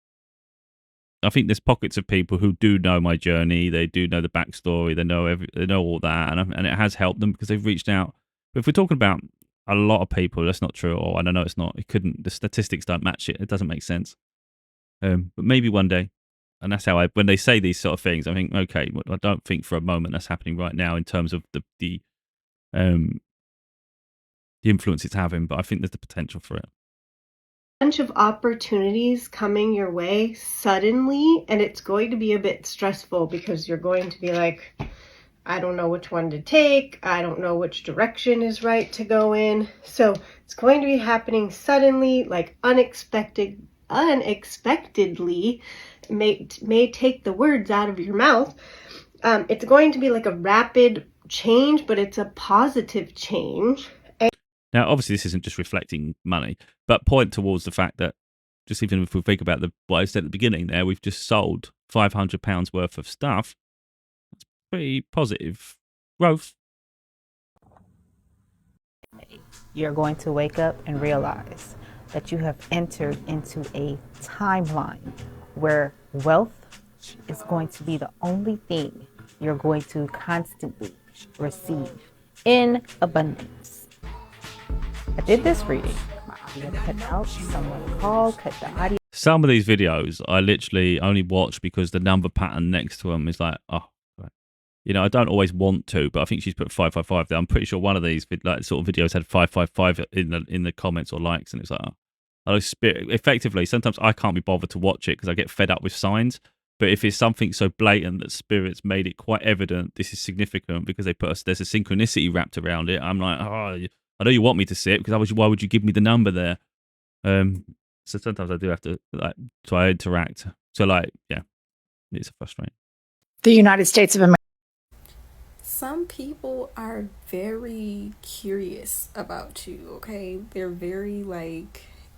I think there's pockets of people who do know my journey. They do know the backstory. They know all that, and it has helped them because they've reached out. But if we're talking about a lot of people, that's not true at all. And I know it's not. It couldn't. The statistics don't match it. It doesn't make sense. But maybe one day. And that's how when they say these sort of things, I think, okay, I don't think for a moment that's happening right now in terms of the influence it's having, but I think there's the potential for it. Bunch of opportunities coming your way suddenly, and it's going to be a bit stressful because you're going to be like, I don't know which one to take. I don't know which direction is right to go in. So it's going to be happening suddenly, like unexpectedly. May take the words out of your mouth. It's going to be like a rapid change, but it's a positive change. Now, obviously, this isn't just reflecting money, but point towards the fact that just even if we think about what I said at the beginning there, we've just sold £500 worth of stuff. That's pretty positive growth. You're going to wake up and realize that you have entered into a timeline where wealth is going to be the only thing you're going to constantly receive in abundance. I did this reading. My audio cut out. Someone called, cut the audio. Some of these videos I literally only watch because the number pattern next to them is like, oh, right. You know, I don't always want to, but I think she's put 555 there. I'm pretty sure one of these sort of videos had 555 in the comments or likes, and it's like, effectively, sometimes I can't be bothered to watch it because I get fed up with signs. But if it's something so blatant that Spirit's made it quite evident this is significant because there's a synchronicity wrapped around it, I'm like, oh, I know you want me to see it because why would you give me the number there? So sometimes I do have to try to interact. So it's frustrating. The United States of America. Some people are very curious about you, okay? They're very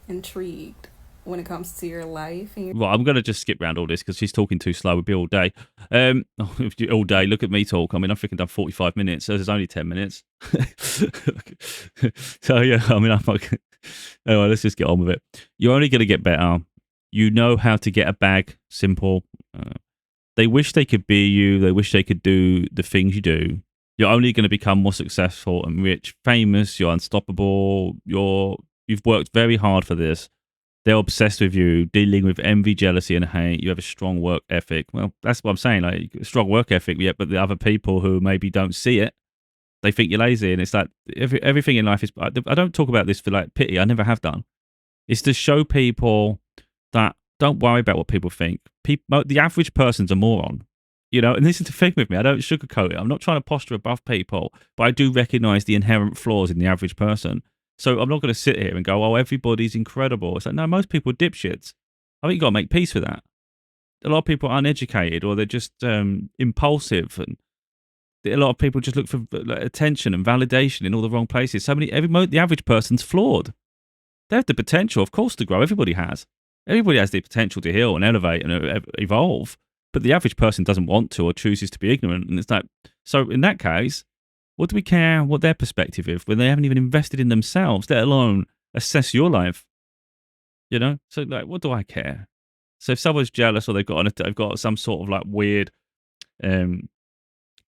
intrigued when it comes to your life. And I'm going to just skip around all this because she's talking too slow. We'll be all day. All day. Look at me talk. I mean, I've freaking done 45 minutes. So there's only 10 minutes. So, yeah, I mean, I'm like... Anyway, let's just get on with it. You're only going to get better. You know how to get a bag. Simple. They wish they could be you. They wish they could do the things you do. You're only going to become more successful and rich, famous. You're unstoppable. You've worked very hard for this. They're obsessed with you, dealing with envy, jealousy, and hate. You have a strong work ethic. Well, that's what I'm saying. Strong work ethic, yeah, but the other people who maybe don't see it, They think you're lazy, and it's like everything in life is. I don't talk about this for like pity. I never have done. It's to show people that don't worry about what people think. The average person's a moron, and this is the thing with me. I don't sugarcoat it. I'm not trying to posture above people, but I do recognize the inherent flaws in the average person. So I'm not going to sit here and go, oh, everybody's incredible. It's like, no, most people are dipshits. I think you got to make peace with that. A lot of people are uneducated, or they're just impulsive, and a lot of people just look for attention and validation in all the wrong places. The average person's flawed. They have the potential, of course, to grow. Everybody has. Everybody has the potential to heal and elevate and evolve, but the average person doesn't want to or chooses to be ignorant. And it's like, so in that case, what do we care what their perspective is when they haven't even invested in themselves, let alone assess your life? So like, what do I care? So if someone's jealous or they've got some sort of like weird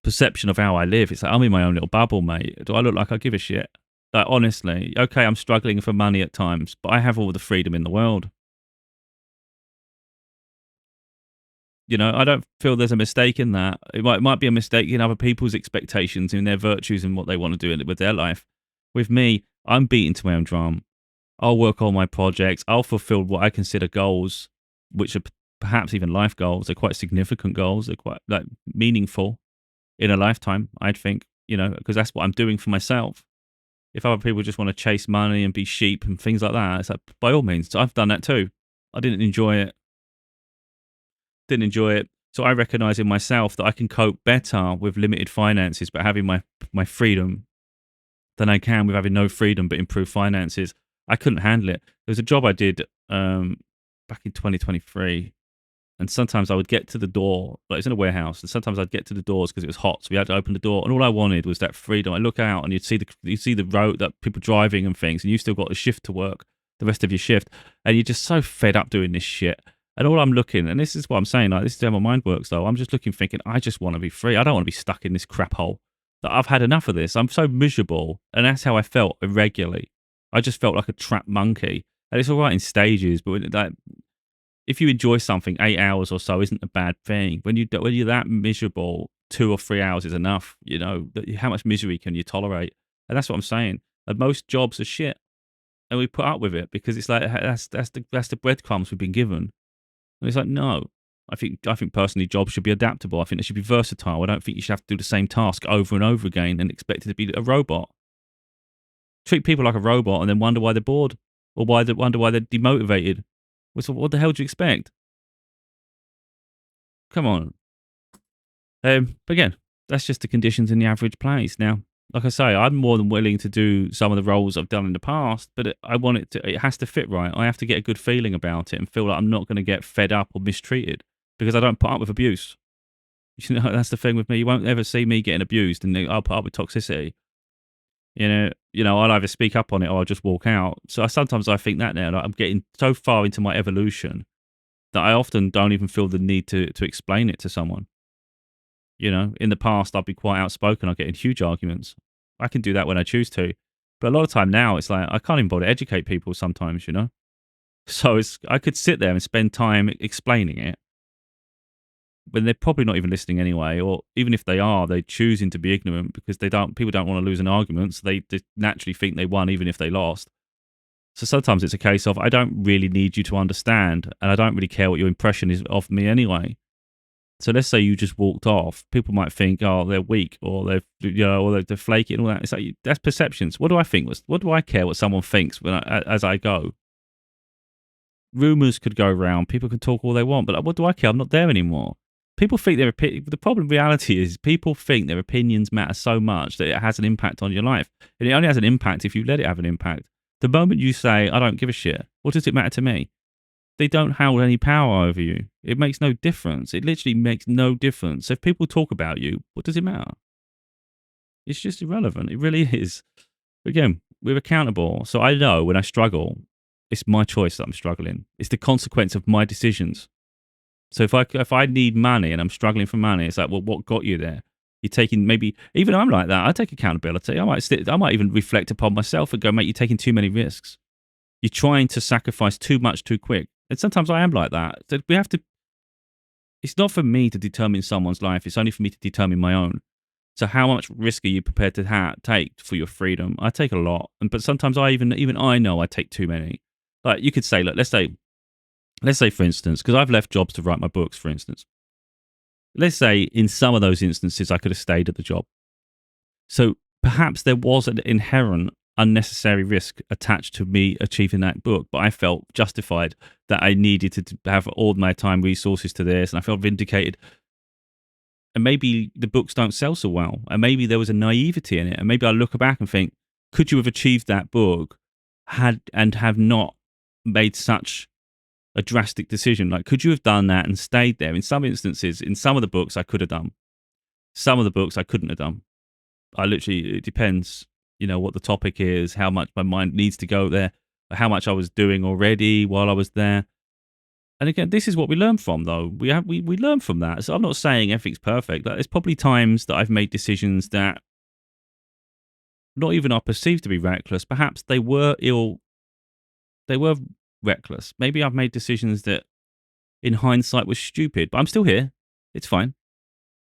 perception of how I live, it's like, I'm in my own little bubble, mate. Do I look like I give a shit? Like, honestly, okay, I'm struggling for money at times, but I have all the freedom in the world. I don't feel there's a mistake in that. It might be a mistake in other people's expectations and their virtues and what they want to do with their life. With me, I'm beating to my own drum. I'll work on my projects. I'll fulfill what I consider goals, which are perhaps even life goals. They're quite significant goals. They're quite like meaningful in a lifetime, I'd think, because that's what I'm doing for myself. If other people just want to chase money and be sheep and things like that, it's like, by all means, I've done that too. I didn't enjoy it. So I recognize in myself that I can cope better with limited finances, but having my freedom than I can with having no freedom, but improved finances. I couldn't handle it. There was a job I did back in 2023. And sometimes I would get to the door, like it's in a warehouse, and sometimes I'd get to the doors because it was hot, so we had to open the door. And all I wanted was that freedom. I look out and you'd see the road, that people driving and things, and you still got a shift to work, the rest of your shift, and you're just so fed up doing this shit. And all I'm looking, and this is what I'm saying, like this is how my mind works though. I'm just looking, thinking, I just want to be free. I don't want to be stuck in this crap hole. That I've had enough of this. I'm so miserable, and that's how I felt irregularly. I just felt like a trapped monkey, and it's all right in stages, but if you enjoy something, 8 hours or so isn't a bad thing. When you're that miserable, 2 or 3 hours is enough. How much misery can you tolerate? And that's what I'm saying. And most jobs are shit, and we put up with it because it's like that's the breadcrumbs we've been given. And it's like, no. I think personally, jobs should be adaptable. I think they should be versatile. I don't think you should have to do the same task over and over again and expect it to be a robot. Treat people like a robot and then wonder why they're bored or wonder why they're demotivated. So what the hell do you expect? Come on. But again, that's just the conditions in the average place. Now, like I say, I'm more than willing to do some of the roles I've done in the past, but it has to fit right. I have to get a good feeling about it and feel like I'm not going to get fed up or mistreated because I don't put up with abuse. That's the thing with me. You won't ever see me getting abused, and I'll put up with toxicity. I'll either speak up on it or I'll just walk out. So sometimes I think that now, like I'm getting so far into my evolution that I often don't even feel the need to explain it to someone. In the past, I'd be quite outspoken. I'd get in huge arguments. I can do that when I choose to. But a lot of time now, it's like I can't even bother to educate people sometimes, So I could sit there and spend time explaining it when they're probably not even listening anyway, or even if they are, they're choosing to be ignorant because people don't want to lose an argument, so they naturally think they won even if they lost. So sometimes it's a case of, I don't really need you to understand, and I don't really care what your impression is of me anyway. So let's say you just walked off, people might think, oh, they're weak, or they're flaky and all that. It's like, that's perceptions. What do I think? What do I care what someone thinks as I go? Rumors could go around, people can talk all they want, but what do I care? I'm not there anymore. People think the problem reality is people think their opinions matter so much that it has an impact on your life. And it only has an impact if you let it have an impact. The moment you say, I don't give a shit, what does it matter to me? They don't hold any power over you. It makes no difference. It literally makes no difference. So if people talk about you, what does it matter? It's just irrelevant. It really is. Again, we're accountable. So I know when I struggle, it's my choice that I'm struggling. It's the consequence of my decisions. So if I need money and I'm struggling for money, it's like, well, what got you there? You're taking, maybe even I'm like that. I take accountability. I might even reflect upon myself and go, mate, you're taking too many risks. You're trying to sacrifice too much too quick. And sometimes I am like that. So it's not for me to determine someone's life. It's only for me to determine my own. So how much risk are you prepared to take for your freedom? I take a lot, but sometimes I even I know I take too many. Like you could say, look, let's say for instance, because I've left jobs to write my books, for instance. Let's say in some of those instances I could have stayed at the job. So perhaps there was an inherent unnecessary risk attached to me achieving that book, but I felt justified that I needed to have all my time resources to this, and I felt vindicated. And maybe the books don't sell so well, and maybe there was a naivety in it, and maybe I look back and think, could you have achieved that book have not made such a drastic decision? Like, could you have done that and stayed there? In some instances, in some of the books I could have done, some of the books I couldn't have done. It depends, what the topic is, how much my mind needs to go there, how much I was doing already while I was there. And again, this is what we learn from, though. We learn from that. So I'm not saying everything's perfect. Like, there's probably times that I've made decisions that not even are perceived to be reckless. Perhaps they were reckless. Maybe I've made decisions that in hindsight was stupid, but I'm still here. It's fine.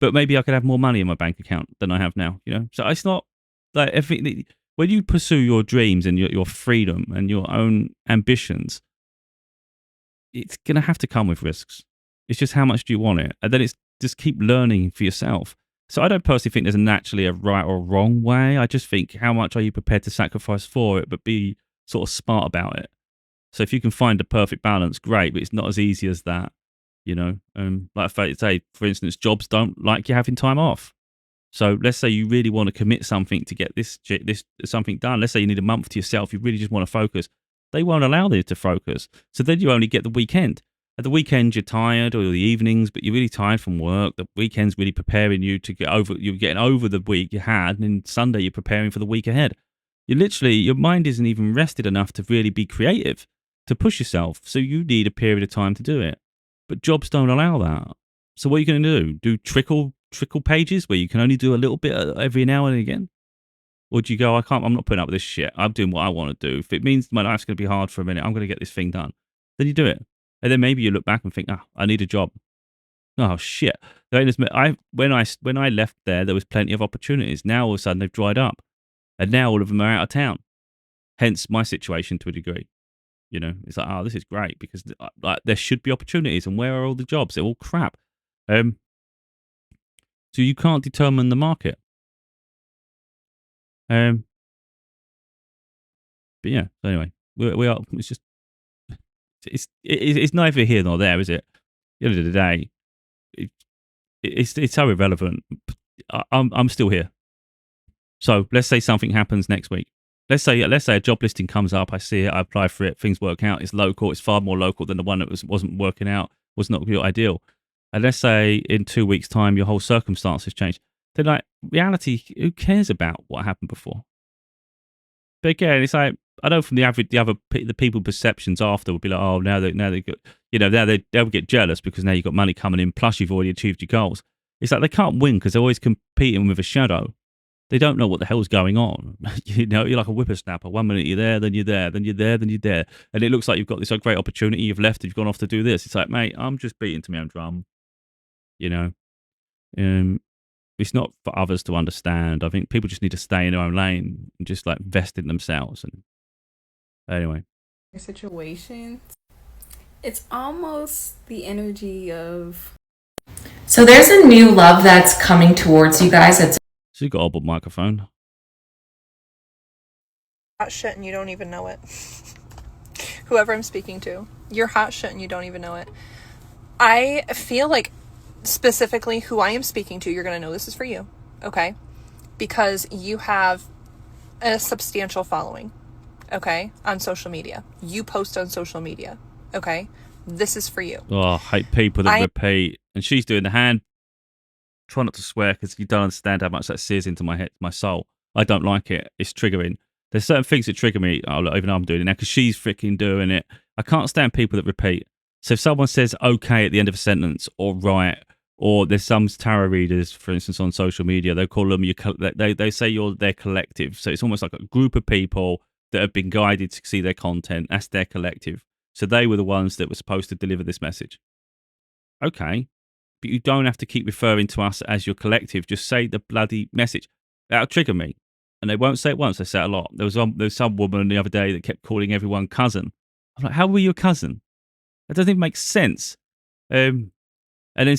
But maybe I could have more money in my bank account than I have now, So it's not like everything. When you pursue your dreams and your freedom and your own ambitions, it's going to have to come with risks. It's just how much do you want it? And then it's just keep learning for yourself. So I don't personally think there's naturally a right or wrong way. I just think how much are you prepared to sacrifice for it, but be sort of smart about it. So if you can find a perfect balance, great, but it's not as easy as that. Like I say, for instance, jobs don't like you having time off. So let's say you really want to commit something to get this something done. Let's say you need a month to yourself. You really just want to focus. They won't allow you to focus. So then you only get the weekend. At the weekend, you're tired, or the evenings, but you're really tired from work. The weekend's really preparing you to get over. You're getting over the week you had, and then Sunday you're preparing for the week ahead. Your mind isn't even rested enough to really be creative, to push yourself. So you need a period of time to do it. But jobs don't allow that. So what are you going to do? Do trickle pages where you can only do a little bit every now and again? Or do you go, I'm not putting up with this shit. I'm doing what I want to do. If it means my life's going to be hard for a minute, I'm going to get this thing done. Then you do it. And then maybe you look back and think, I need a job. Oh, shit. When I left there was plenty of opportunities. Now all of a sudden they've dried up. And now all of them are out of town. Hence my situation to a degree. It's like, this is great because there should be opportunities, and where are all the jobs? They're all crap. So you can't determine the market. But yeah. So anyway, we are. It's just it's neither here nor there, is it? At the end of the day, it's so irrelevant. I'm still here. So let's say something happens next week. Let's say a job listing comes up. I see it. I apply for it. Things work out. It's local. It's far more local than the one that wasn't working out. Was not your ideal. And let's say in 2 weeks' time your whole circumstances change. Then, like, reality, who cares about what happened before? But again, it's like, I know from the people perceptions after would be like, oh, now they got, they'll get jealous because now you've got money coming in. Plus, you've already achieved your goals. It's like they can't win because they're always competing with a shadow. They don't know what the hell's going on. You're like a whippersnapper. 1 minute you're there, then you're there, then you're there, then you're there. And it looks like you've got this great opportunity. You've left, you've gone off to do this. It's like, mate, I'm just beating to my own drum. It's not for others to understand. I think people just need to stay in their own lane and just like vest in themselves. And anyway. Situation, it's almost the energy of. So there's a new love that's coming towards you guys. So you got a old microphone. Hot shit and you don't even know it. Whoever I'm speaking to, you're hot shit and you don't even know it. I feel like specifically who I am speaking to, you're going to know this is for you, okay? Because you have a substantial following, okay, on social media. You post on social media, okay? This is for you. Oh, I hate people that repeat. And she's doing the hand. Try not to swear because you don't understand how much that sears into my head, my soul. I don't like it. It's triggering. There's certain things that trigger me. Oh, look, even though I'm doing it now because she's freaking doing it. I can't stand people that repeat. So if someone says okay at the end of a sentence or right, or there's some tarot readers, for instance, on social media, they call them they say they're collective. So it's almost like a group of people that have been guided to see their content. That's their collective. So they were the ones that were supposed to deliver this message. Okay. but you don't have to keep referring to us as your collective. Just say the bloody message. That'll trigger me. And they won't say it once, they say it a lot. There was some woman the other day that kept calling everyone cousin. I'm like, how were you a cousin? That doesn't even make sense. And then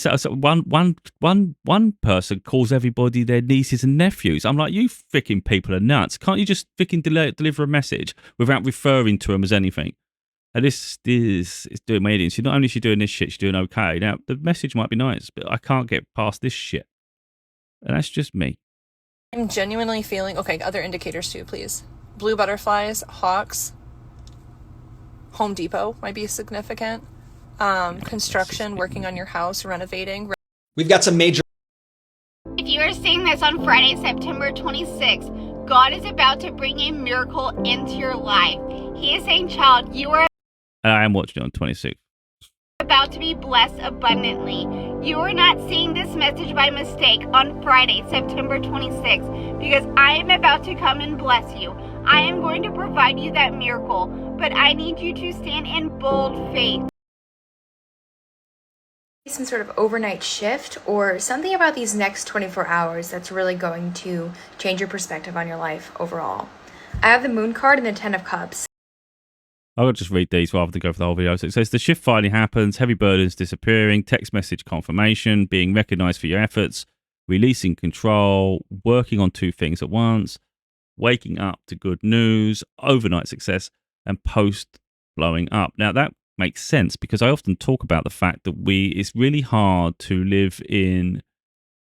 one person calls everybody their nieces and nephews. I'm like, you freaking people are nuts. Can't you just freaking deliver a message without referring to them as anything? And this is doing my head in. So not only is she doing this shit, she's doing okay. Now, the message might be nice, but I can't get past this shit. And that's just me. I'm genuinely feeling, okay, other indicators too, please. Blue butterflies, hawks, Home Depot might be significant. Construction, working on your house, renovating. We've got some major. If you are seeing this on Friday, September 26th, God is about to bring a miracle into your life. He is saying, child, you are I am watching it on 26th. about to be blessed abundantly. You are not seeing this message by mistake on Friday, September 26th, because I am about to come and bless you. I am going to provide you that miracle, but I need you to stand in bold faith. Some sort of overnight shift or something about these next 24 hours that's really going to change your perspective on your life overall. I have the Moon card and the Ten of Cups. I'll just read these rather than go for the whole video. So it says the shift finally happens, heavy burdens disappearing, text message confirmation, being recognized for your efforts, releasing control, working on two things at once, waking up to good news, overnight success, and post blowing up. Now that makes sense because I often talk about the fact that it's really hard to live in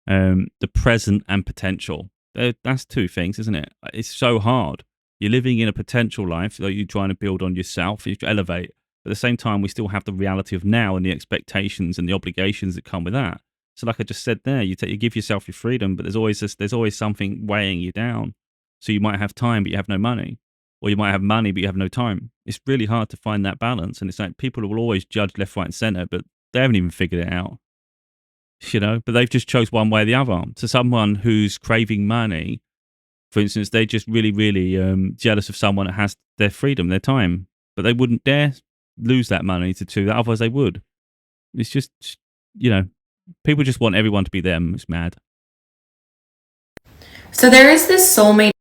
the present and potential. That's two things, isn't it? It's so hard. You're living in a potential life that you're trying to build on yourself, you elevate. But at the same time, we still have the reality of now and the expectations and the obligations that come with that. So like I just said there, you give yourself your freedom, but there's always something weighing you down. So you might have time, but you have no money. Or you might have money, but you have no time. It's really hard to find that balance. And it's like people will always judge left, right, and center, but they haven't even figured it out. But they've just chose one way or the other. So someone who's craving money, for instance, they're just really, really jealous of someone that has their freedom, their time. But they wouldn't dare lose that money to do that, otherwise they would. It's just, people just want everyone to be them. It's mad. So there is this soulmate.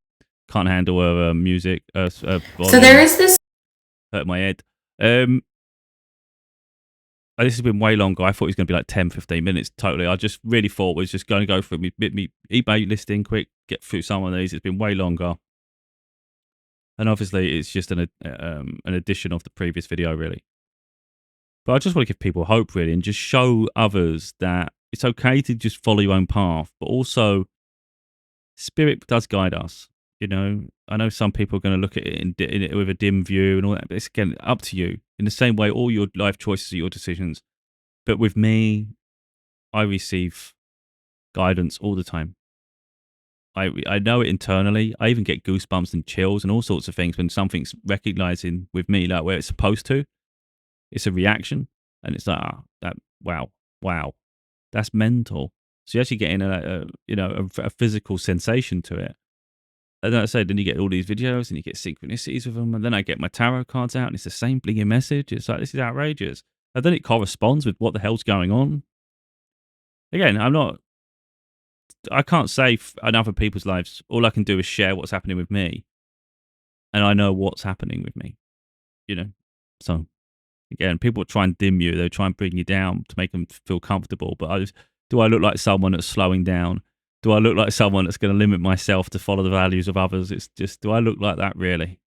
Can't handle music. So there is this. Hurt my head. This has been way longer. I thought it was going to be like 10, 15 minutes totally. I just really thought it was just going to go through me eBay listing quick, get through some of these. It's been way longer. And obviously it's just an addition of the previous video, really. But I just want to give people hope, really, and just show others that it's okay to just follow your own path. But also, Spirit does guide us. I know some people are going to look at it with a dim view and all that, but it's again up to you. In the same way, all your life choices are your decisions. But with me, I receive guidance all the time. I know it internally. I even get goosebumps and chills and all sorts of things when something's recognizing with me, like where it's supposed to. It's a reaction, and it's like, wow, that's mental. So you're actually getting a physical sensation to it. And like I say, then you get all these videos and you get synchronicities with them. And then I get my tarot cards out and it's the same blinging message. It's like, this is outrageous. And then it corresponds with what the hell's going on. Again, I can't say in other people's lives. All I can do is share what's happening with me. And I know what's happening with me. So again, people try and dim you. They try and bring you down to make them feel comfortable. But do I look like someone that's slowing down? Do I look like someone that's going to limit myself to follow the values of others? It's just, do I look like that really?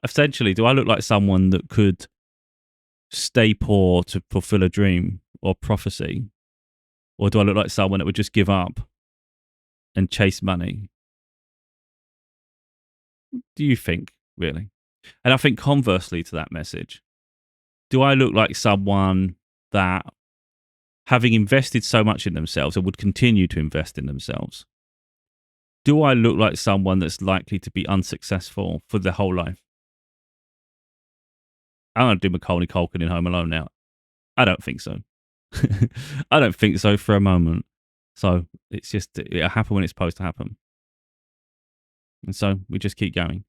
Essentially, do I look like someone that could stay poor to fulfill a dream or prophecy? Or do I look like someone that would just give up and chase money? Do you think, really? And I think conversely to that message, do I look like someone that, having invested so much in themselves and would continue to invest in themselves, do I look like someone that's likely to be unsuccessful for their whole life? I'm going to do Macaulay Culkin in Home Alone now. I don't think so. I don't think so for a moment. So it's just, it'll happen when it's supposed to happen. And so we just keep going.